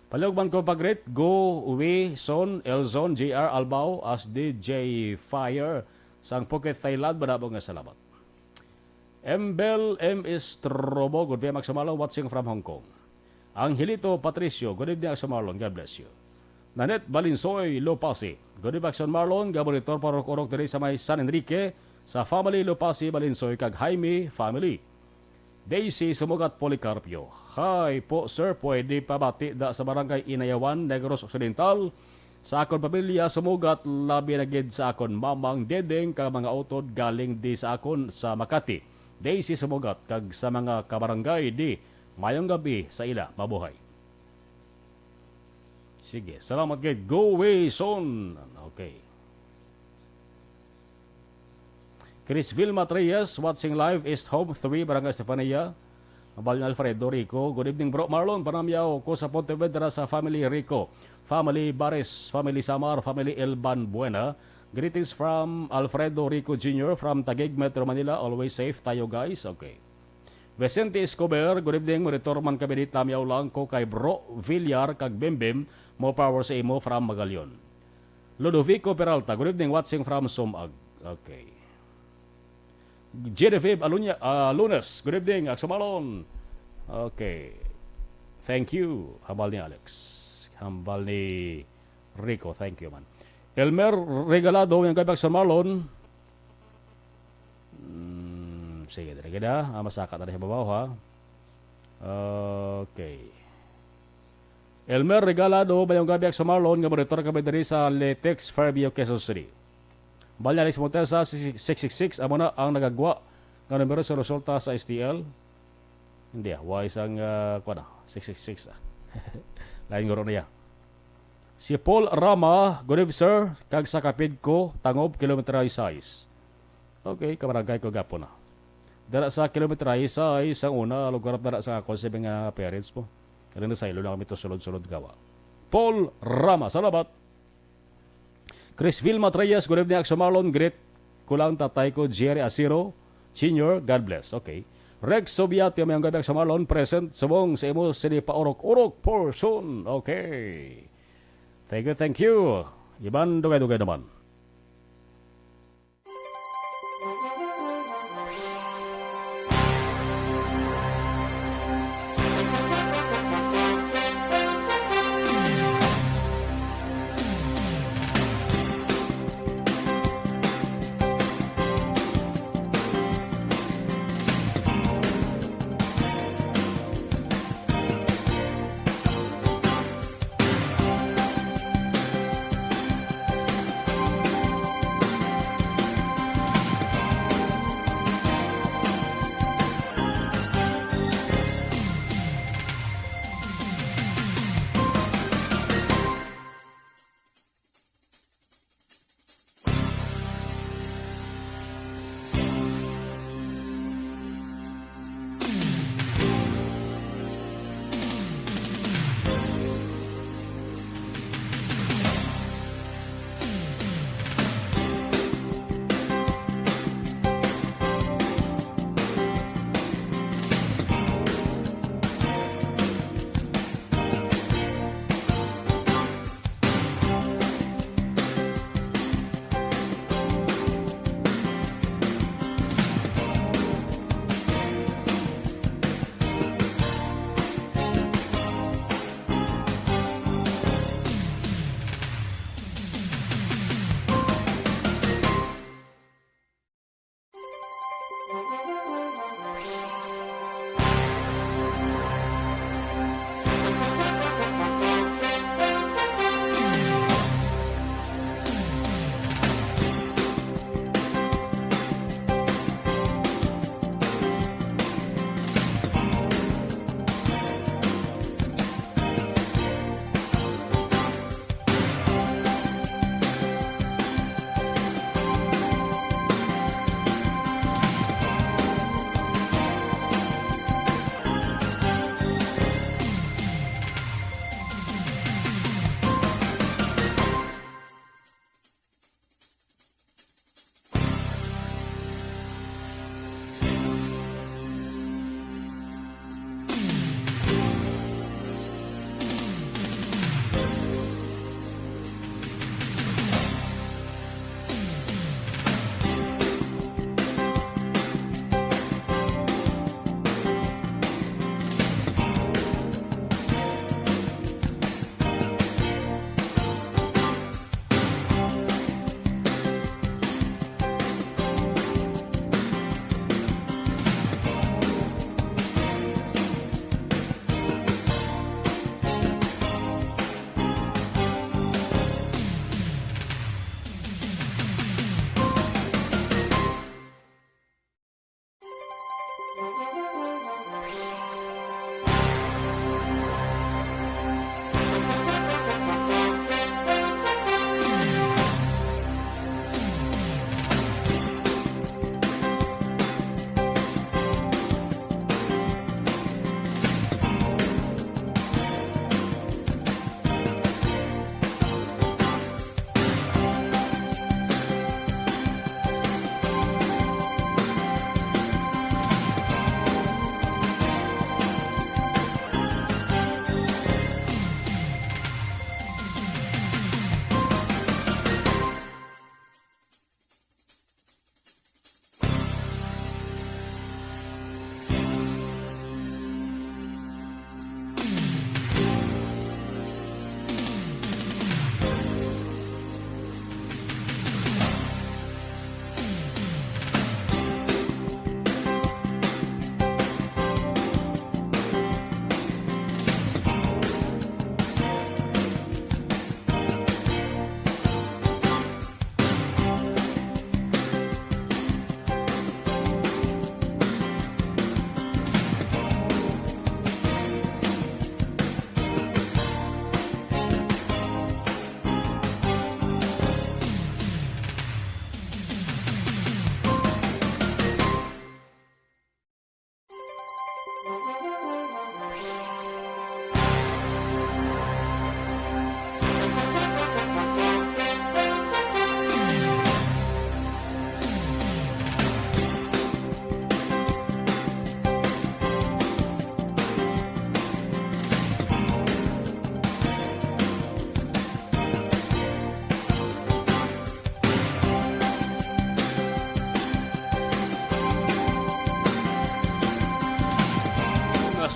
Palugman ko pagrit, Go, Uwi, Son, Elzon, JR Albao, as DJ Fire, sang Phuket, Thailand, manabong nga salamat. Embel M. Estrobo, good day, Magsamalo, watching from Hong Kong. Angelito Patricio, good evening, Action Marlon, God bless you. Nanet Balinsoy Lopasi, good evening, Action Marlon, Gabonitor Parok-Orok dari sa may San Enrique, sa family Lopasi Balinsoy, kag Jaime family. Daisy Sumugat Policarpio, hi po sir, pwede pabati da sa Barangay Inayawan, Negros Occidental, sa akon pamilya Sumugat, labi na gid sa akon mamang dedeng kag mga utod galing di sa akon sa Makati. Daisy Sumugat, kag sa mga kabarangay di, mayong gabi sa ila, mabuhay. Sige, salamat gid. Go away, son. Okay. Chris Vilma Reyes, watching live, East Home 3, Barangay Estefania. Mabalyo Alfredo Rico. Good evening, bro Marlon. Panamyaw ko sa Pontevedra sa family Rico. Family Bares, family Samar, family Elban Buena. Greetings from Alfredo Rico Jr. from Taguig, Metro Manila. Always safe tayo, guys. Okay. Vicente Escobar, good evening. Monitor man kami dito. Tamyaw lang ko kay Bro Villar kag Bimbim. More power sa imo from Magalion. Ludovico Peralta, good evening. Watching from Sumag. Okay. Genevieve Lunes, good evening. Aksumalon. Okay. Thank you. Hambal ni Alex. Hambal ni Rico. Thank you, man. Elmer Regalado, yung kay Aksumalon. Sige, talaga na. Masakat na rin sa babaw, ha? Okay. Elmer Regalado, bayong gabi sa Marlon, nga monitor kami dari sa Letex, Fairview, Quezon City. Balyalis Montesa, 666, amo na ang nagagwa ng numero sa resulta sa STL. Hindi wais ang, 666. Lain guro na yan. Si Paul Rama, good evening, sir, kag sa kapid ko, Tangob, kilometer 6. Okay, kamaragay ko gapo na. Dara sa kilometer 6, ang una, lugar dara sa konsep nga parents mo. Kaya na sa ilo na kami ito sulod-sulod gawa. Paul Rama, salamat. Chris Vilma Reyes, good evening, Action Marlon, great. Kulang tatay ko, Jerry Asiro, Senior, God bless. Okay. Rex Sobiat, yung mayang gabi, Action Marlon, present, subong sa imo, sini pa-urok-urok, portion. Okay. Thank you. Iban, dugay-dugay naman.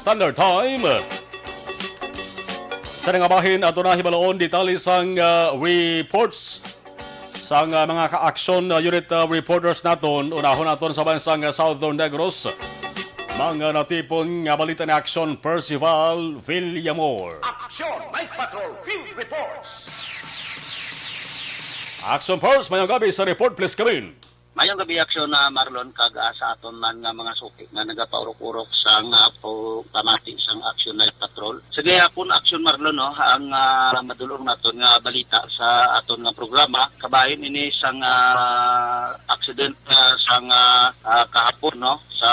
Standard Time. Sa nga bahin, ato na hibaloon detalye sang reports sang mga ka-action unit reporters naton. Unahon naton sa bansang Southern Negros. Mga natipon nga balita ni Action Percival Villamor. Action Night Patrol Field Reports. Action Force, mayang gabi sa report, please come in. Mayong gabi aksyon na Marlon kaga sa aton man nga mga suki nga nagapaurok-urok sa nga po pamati sang Action Night Patrol. Sige akon Action Marlon no ang madulong naton nga balita sa aton nga programa kabahin ini sang accident sang kahapon no sa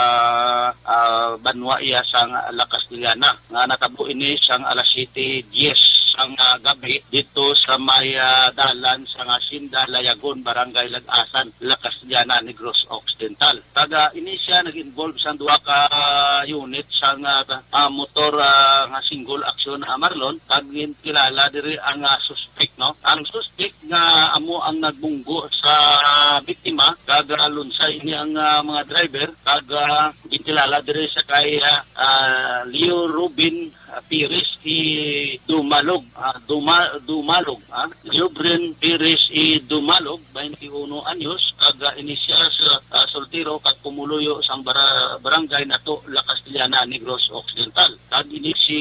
Banwa iya sang La Castellana nga natabo ini sang alas 7:10 ang gabi dito sa may dalan sa Hacienda Layagon, Barangay Lagasan, La Castellana, Negros Occidental. Taga ini siya nag-involve sa duha ka unit sa motor nga single action Marlon. Tagin kilala diri ang suspect no. Ang suspect nga amo ang nagbunggo sa biktima kaga lunsay ini ang mga driver kaga kilala diri sa kay Leo Rubin Pires Dumalog Jubrin Pires Dumalog 21 anyos kaga inisya sa soltero kat pumuluyo sa barangay nato La Castellana, Negros Occidental. Kag ini si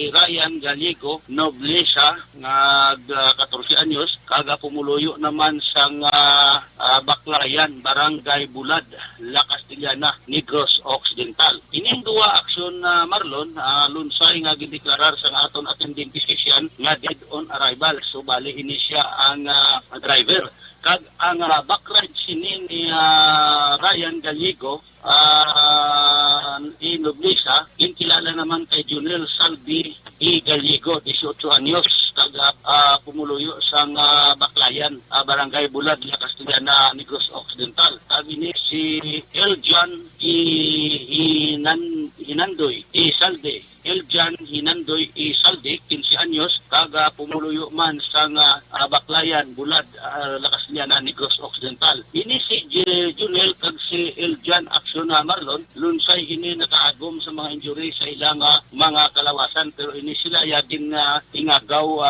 Ryan Gallego Noblesa nga 14 anyos kaga pumuluyo naman sang Baklayan, Barangay Bulad, La Castellana, Negros Occidental. Ining duwa aksyon Marlon lunsay nga gideklarar sa aton attending physician nga dead on arrival. So bali ini siya ang driver. Kag ang backride sini ni Ryan Gallego Noblesa, kilala naman kay Junel Salvi Gallego, 18 anyos, taga pumuluyo sa Baklayan, Barangay Bulad, La Castellana, Negros Occidental. Kag ini si Eljan Hinandoy Isalde, Eljan Hinandoy Isalde, 15 anyos, kaga pumuluyo man sa Baklayan, Bulad, La Castellana, Negros Occidental. Ini si Junel kag si Eljan aksyon Marlon, lunsay ini nakaagom sa mga injury sa ilang mga kalawasan, pero ini sila din ingagaw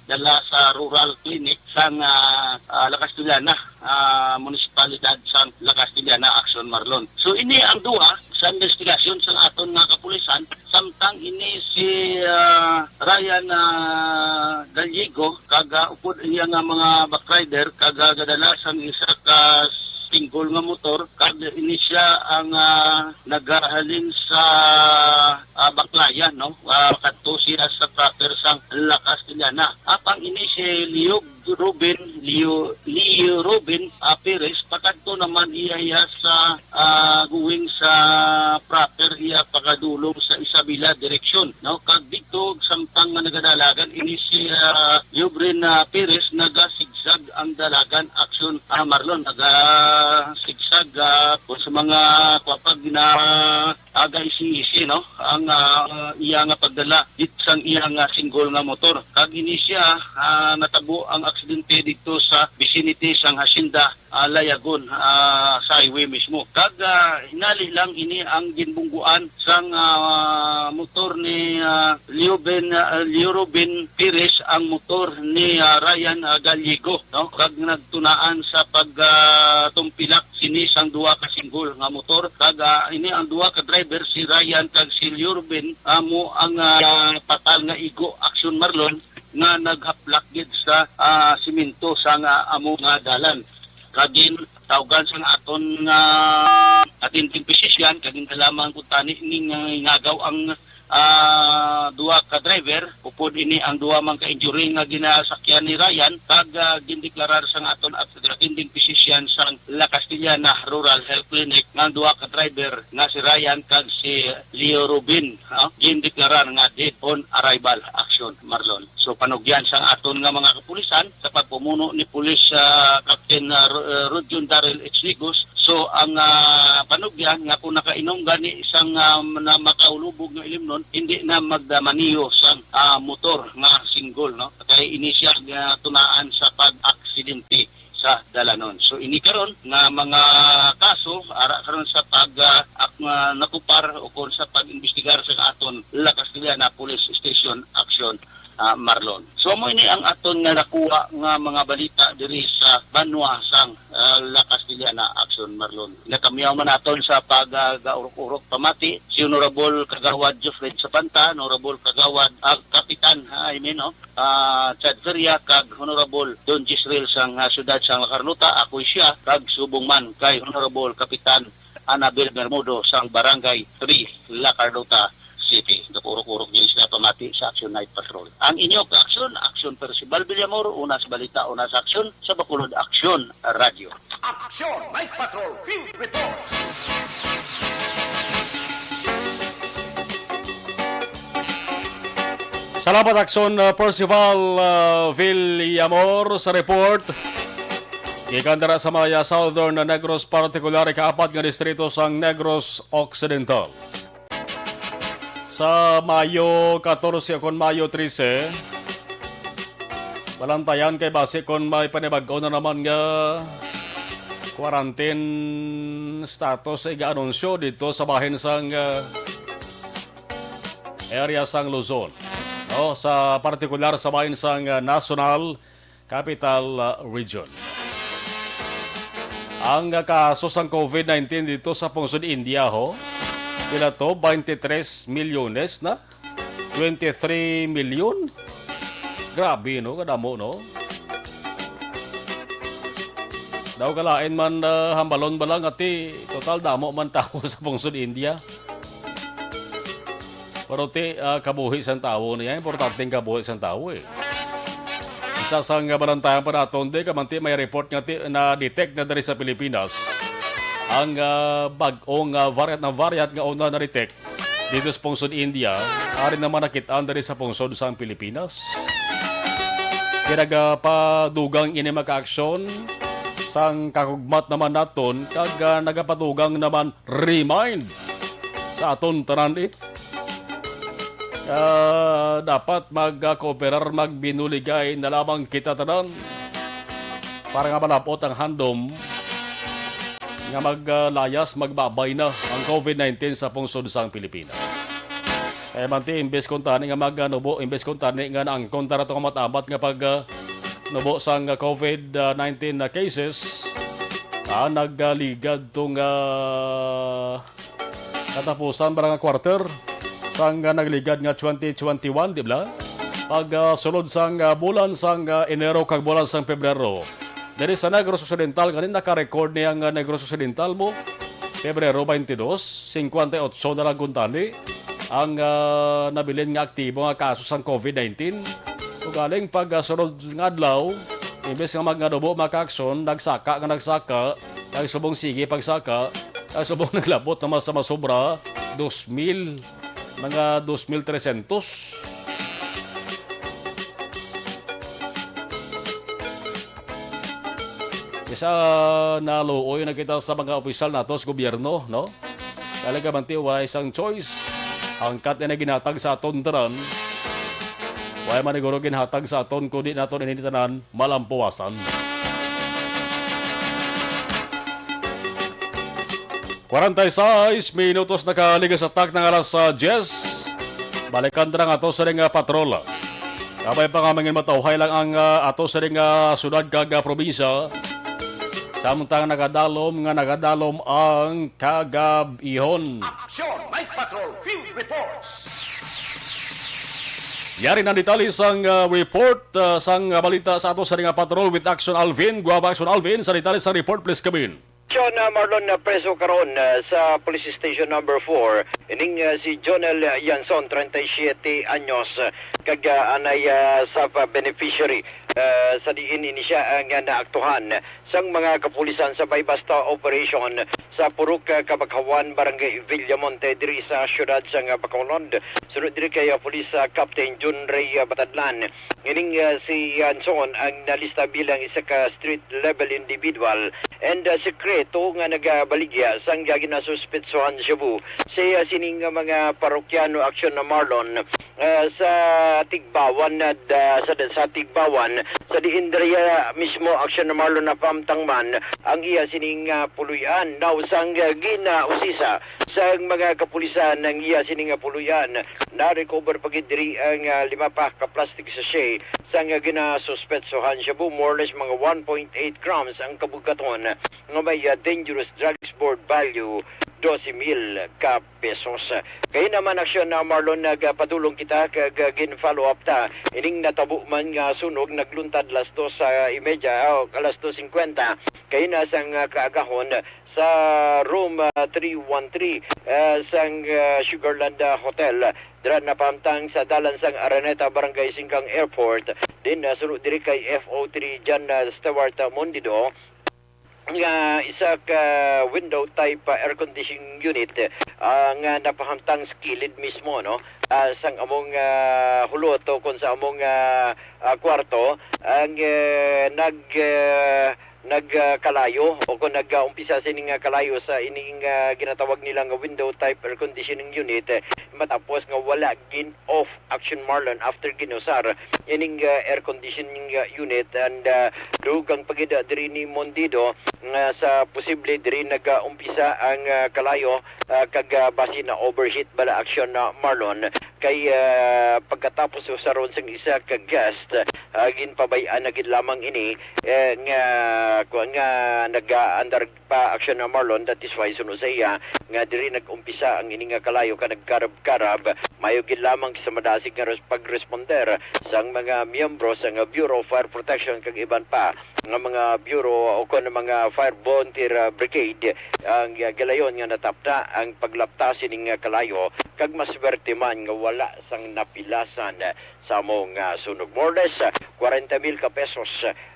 dala sa rural clinic sa La Castellana, munisipalidad sa La Castellana, Action Marlon. So ini ang duwa sa investigasyon sa aton nga kapulisan, samtang ini si Ryan Gallego kaga upod iya nga mga backrider kaga gadala sang isa ka single nga motor kag ini siya ang nagahalin sa Baklayan no kadto siya sa proper sang La Castellana. Apang ini si Leo Rubin Pires pakadto naman iya sa going sa proper iya pakadulong sa Isabela direksyon no kag dito samtang nga nagadalagan ini si Jubrin Pires nagasigsag ang dalagan aksyon Marlon nagasigsag kung sa mga kapag na agay isi no ang iya nga pagdala sang iya nga single nga motor kag ini siya natabo ang aksidente dito sa vicinity sang Hacienda Layagon sa highway mismo. Kag hinali lang ini ang ginbungguan sang motor ni Leo Rubin Pires ang motor ni Ryan Gallego no kag nagtunaan sa pagtumpilak sini sang duha ka single nga motor kag ini ang duha ka driver si Ryan kag si Leo Rubin amo ang patal nga igo Action Marlon nga naghaplak gid sa simento sa amo nga dalan. Kagin tawgan sa aton nga attending physician kagin lamang kun tani ning ngagaw ang duha ka driver upod ini ang duha man ka injury nga ginasakyan ni Ryan kag gindeklarar sa aton attending physician sa La Castellana Rural Health Clinic nga duha ka driver nga si Ryan kag si Leo Rubin gindeklarar nga dead on arrival action Marlon. So panugyan sa aton nga mga kapulisan sa pagpumuno ni Police Captain Rodjon Darrell H. Ligos. So ang panugyan nga kung nakainom gani isang na makaulubog nga ilim nun, hindi na magdamaniyo sa motor nga single no kay inisya nga tunaan sa pag-aksidente sa dalanon. So ini karon nga mga kaso ara karon sa pag nakupar o kung sa pag-imbestigar sa aton La Castellana Police Station Action, Marlon. So mo ini ang aton nga nakuha nga mga balita diri sa Banwa sang La Castellana Action, Marlon. Nakamiyaw man aton sa pag-gaurok-urok pamati si Honorable Kagawad Jeffrey Sapanta, Honorable Kagawad Kapitan Chad Feria, kag Honorable Don Gisrael sang siyudad sang La Carlota. Ako siya kag subong man kay Honorable Kapitan Anabel Bermudo sang Barangay 3 La Carlota City. Napurok-urok niyo sila pamati sa Action Night Patrol. Ang inyong action Percival Villamor, una sa balita, una sa aksyon, sa Bacolod Action Radio. Action Night Patrol Field Report. Salamat Aksyon Percival Villamor sa report. Gikan dara sa mga Southern Negros, partikular ikaapat nga distrito sang Negros Occidental. Sa Mayo 14 kon Mayo 13, balantayan kay base kon may panibag-o na naman nga quarantine status ay ga-anunsyo dito sa bahin sang area sang Luzon. Sa partikular sa bahin sang National Capital Region. Ang kaso sang COVID-19 dito sa Pungsod India Kila to, 23 milyones na? 23 milyon? Grabe, no? Kadamo, no? Daw kalain man hambalon ba lang ati total damo man tao sa Pungsod India. Pero kabuhi sang tao niya. Importanteng kabuhi sang tao Isa sang balantayan pa naton di kamanti may report nga na detect na dari sa Pilipinas. Ang bag-ong variant nga una na-detect dito sa Pungsod India, ari naman nakitaan dari sa Pungsod sa Pilipinas. Nagapadugang ini maka-aksyon sang kakugmat naman naton, kag nagapadugang naman remind sa aton tanan dapat mag-cooperar, magbinuligay na lamang kita tanan para nga malapot ang handom nga maglayas, magbabay na ang COVID-19 sa Pungsod sang Pilipinas. Manti, imbes kontani nga magnubo, imbes kontani nga naangkon tara itong matabat nga pag nubo sang COVID-19 na cases, nagligad itong katapusan barang quarter sang nagligad nga 2021, di ba? Pag sulod sang bulan sang Enero kag bulan sang Pebrero, dari sa Negros Occidental, ganin naka-record niya ang Negros Occidental mo, Pebrero 22, 58 na lang kuntani, ang nabilin nga aktibo nga kaso sang COVID-19. O galing pag sunod nga adlaw, imbes nga magnadubo maka-aksyon, nagsaka, kag subong sige pagsaka, kag subong naglabot naman sa masobra, 2,000, mga 2,300. Isa naluoy na kita sa mga opisyal nato sa gobyerno, no? Talaga manti, wala isang choice. Angkat na ginatag sa aton tanan. Wala man siguro ginatag sa aton, kundi naton initanan malampuwasan. 46 minutos nakaligas sa tak ng alas 10. Balikan na nga ato sa ring patrola. Kabay pa nga mangin matauhay lang ang ato sa ring sudad kag probinsya. Samtang nagadalom ang kagabihon. Action Night Patrol Field Reports. Yari na detalye sang report sang balita sa ato sa ring patrol with Action Alvin. Guwaba Action Alvin sa detalye sang report, please come in. John Marlon preso karon sa Police Station number 4 ining si Jonel Yanson 37 anyos kag anay sa beneficiary sa diin ini siya nga naaktuhan sang mga kapulisan sa Baybasta operation sa Purok Kabakhawan Barangay Villamonte diri sa siyudad sang Bacolod. Sunod diri kay Police Captain Jun Ray Batadlan. Ining si Yanson ang nalista bilang isa ka street level individual and sekreto nga nagabaligya sang ginasuspetsohan Cebu sa sining mga parokyano aksyon na Marlon sa Tigbawan sa Tigbawan sa diindriya mismo aksyon na Marlon na pamtangman ang iya sining puluyan. Now sang gina usisa sa mga kapulisan ng iya sining puluyan na-recover pagidiri ang 5 pa ka plastic sachet sang ginasuspetsohan siya po more or less mga 1.8 grams ang kabugaton nga may dangerous drugs board value 12,000 ka pesos. Kaya naman aksyon na Marlon nagpadulong kita kag gin-follow up ta. Ining natabo man nga sunog nagluntad alas 2:30 o alas 2:50. Kaya na sang kaagahon sa room 313 sang Sugarland Hotel. Dira na pamtang sa dalan sang Araneta Barangay Singkang Airport. Din sunod diri kay FO3 John Stewart Mondido nga isa ka window type air conditioning unit nga napahamtang skilid mismo no sang among hulot o kung sa among kwarto ang nagkalayo o kung nag-umpisa sining kalayo sa ining ginatawag nilang window type air conditioning unit matapos nga wala gin off action Marlon after ginusar ining air conditioning unit and dugang pagida diri ni Mondido sa posible diri nag-umpisa ang kalayo kag basi na overheat bala action na Marlon kay pagkatapos usaron sang isa ka guest ginpabayaan na gid lamang ini nga nag-under pa action na Marlon. That is why suno sa iya nga diri nag-umpisa ang ini nga kalayo ka nagkarab-karab mayo gid lamang sa madasig nga pag-responder sang mga miyembro sa Bureau of Fire Protection kag iban pa nga mga bureau o kon mga fire volunteer brigade ang galayon nga natapta ang paglapta sining kalayo kag maswerte man nga wala sang napilasan sa among sunog. More or less 40,000 ka pesos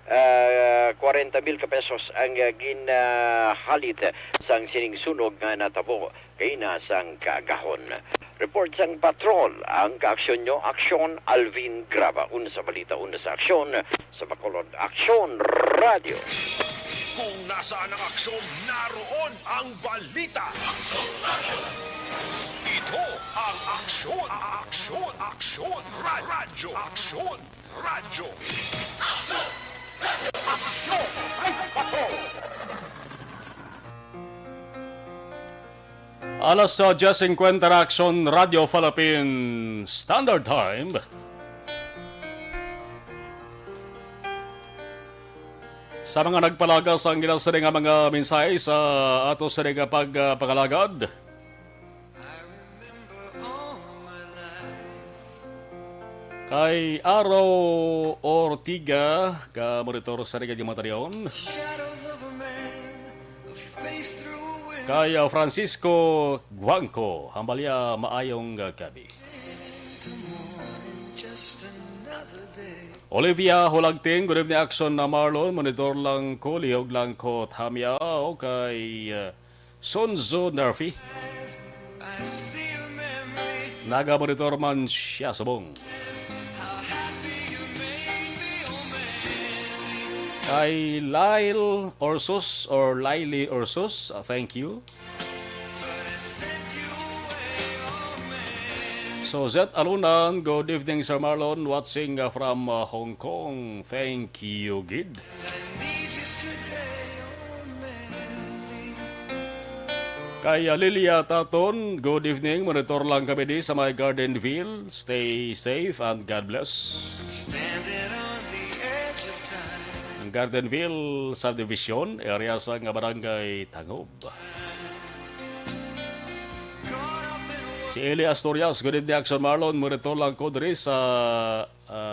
40,000 ka pesos ang ginahalit sang sining sunog nga natabo kay na sang kaagahon. Report sang patrol ang kaaksyon nyo, Aksyon Alvin Graba. Una sa balita, una sa aksyon sa Bacolod Aksyon Radio. Kung nasaan ang aksyon, naroon ang balita. Ito ang aksyon, aksyon, aksyon, radyo, aksyon, radyo. Aksyon! Aksyon! Ay, patrol! Alas 10:50 Action Radio Philippine Standard Time. Sa mga nagpalagas ang ginasari nga mga mensahe sa ato sa nga pagpakalagad. Kay Araw Ortiga, ka monitor sa nga Mataryon. Kay Francisco Guangco, hambalya maayong gabi. Olivia Hulagting, good evening action na Marlon, monitor lang ko, lihog lang ko Tamya, o kay Sonzo Nerfi. Naga-monitor man siya sabong. Kay Lyle Orsus or Lily Orsus, thank you. So Zet Alunan, good evening Sir Marlon, watching from Hong Kong. Thank you, Gid. Kay Lilia Taton, good evening. Monitor lang kami di sa my Gardenville. Stay safe and God bless. Gardenville Subdivision, area sa nga barangay Tangob. Si Eli Astorias, good evening Action Marlon, monitor lang ko diri sa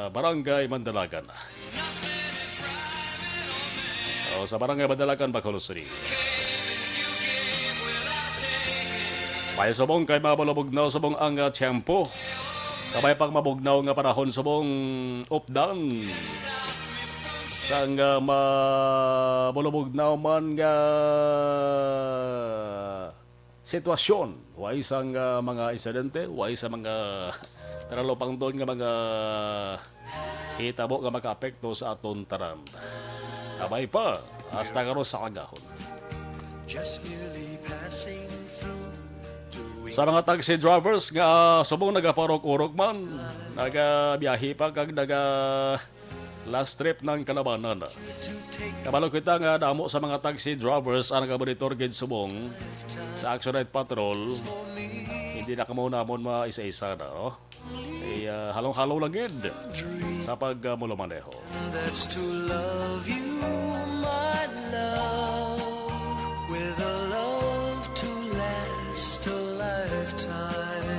barangay Mandalagan. Sa barangay Mandalagan, Bacolod City. May subong kay mabalabugnaw subong ang tiyempo. Kabay pang mabugnaw nga panahon subong updan. Sang mabulubugnaw man nga sitwasyon. Way sang mga insidente, way sa mga taralopang doon nga mga hitabo nga makaapekto sa aton tanan. Kabay pa, hasta karon sa kagahon. Sa mga taxi drivers nga subong nagaparok-urok man, nagabiyahe pa kag last trip ng kalabanan. Kabalo kita nga damo sa mga taxi drivers ang nagabonitor gid subong sa Action Night Patrol. Hindi na kamo namon maisa-isa na, no? Halong-halong lang gid sa pagmulumaneho. That's to love you, my love, with a love to last a lifetime.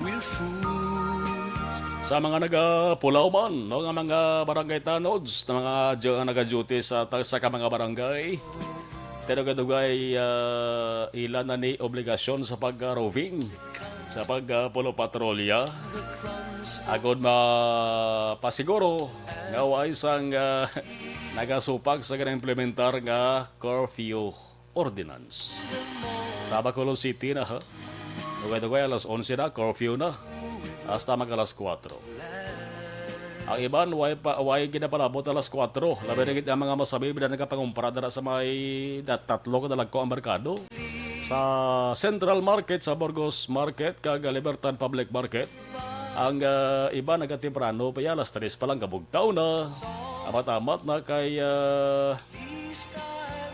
We're fools. Sa mga nagapulaw man, no, nga mga barangay tanods, na mga nag-duty sa mga barangay, tinagay ilan na ni obligasyon sa pag-roving, sa pagpulo patrolya. Agod mapasiguro nga way sang nagasupag sa implementar nga curfew ordinance. Sa Bacolod City na ha, dugay-dugay alas 11 na, curfew na, hasta mag alas 4. Ang iban, way ginapalabot alas 4. Labi na ang mga masabi, bila nagkapangumpara na sa may tatlo ka ko ang merkado. Sa Central Market, sa Burgos Market, kag Libertad Public Market, ang iba nagkatemprano, pa alas 3 pa lang kabugtaw na. Amat-amat na kay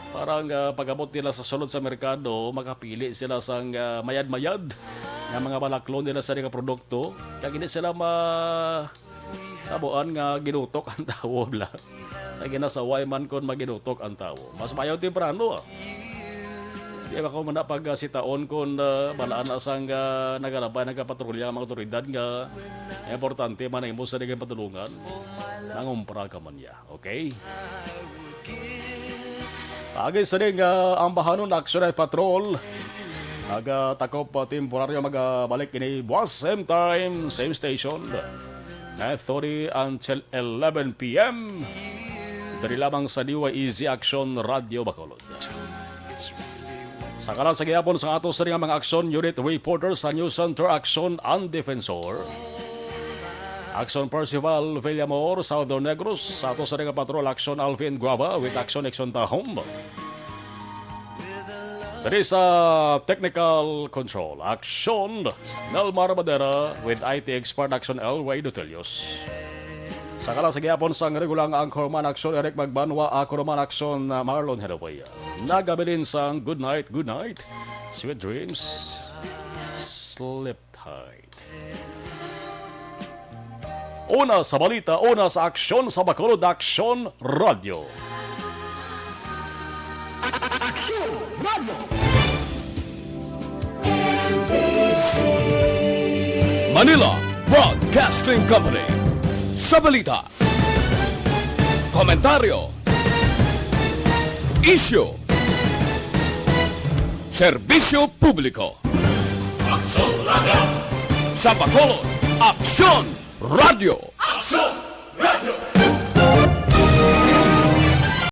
parang pag-abot nila sa sulod sa merkado, makapili sila sa mayad-mayad ng mga balaklon nila sa mga produkto. Kaya hindi sila tabuan nga ginutok ang tao bla. Sa ginasaway man kon maginutok ang tao. Mas mayaw temprano. Di ba ko muna pag sitaon kon balaan na sang nagalabay nagpatrolya mga otoridad nga importante man ang imo sa digay patulungan. Nangumpra ka man ya. Okay? Pagi sa ring ang bahanon Action Night Patrol. Nagatakop temporaryo magabalik ini buwas same time, same station. 9:30 until 11 p.m. Dari lamang sa DYEZ Action Radio Bacolod. Sa kalan sa gihapon sa ato sa mga action unit reporter sa News Center Action and Defensor. Action Percival Villamor, Southern Negros. Sa ato sa mga patrol Action Alvin Guava with Action Tahom. Dari sa Technical Control, Action Nelmar Madera with IT Expert Action Elway Dutelios. Sa kalang sa gihapon sa regulang Anchorman Action Eric Magbanwa, ako naman Action Marlon Helaway. Nagabilin sa good night, sweet dreams, sleep tight. Una sa balita, una sa aksyon sa Bacolod Action Radio. Action Radio! Manila Broadcasting Company. Sa balita, komentaryo, isyu, serbisyo publiko. Aksyon Radio! Sa Bacolod, Aksyon Radio! Aksyon Radio!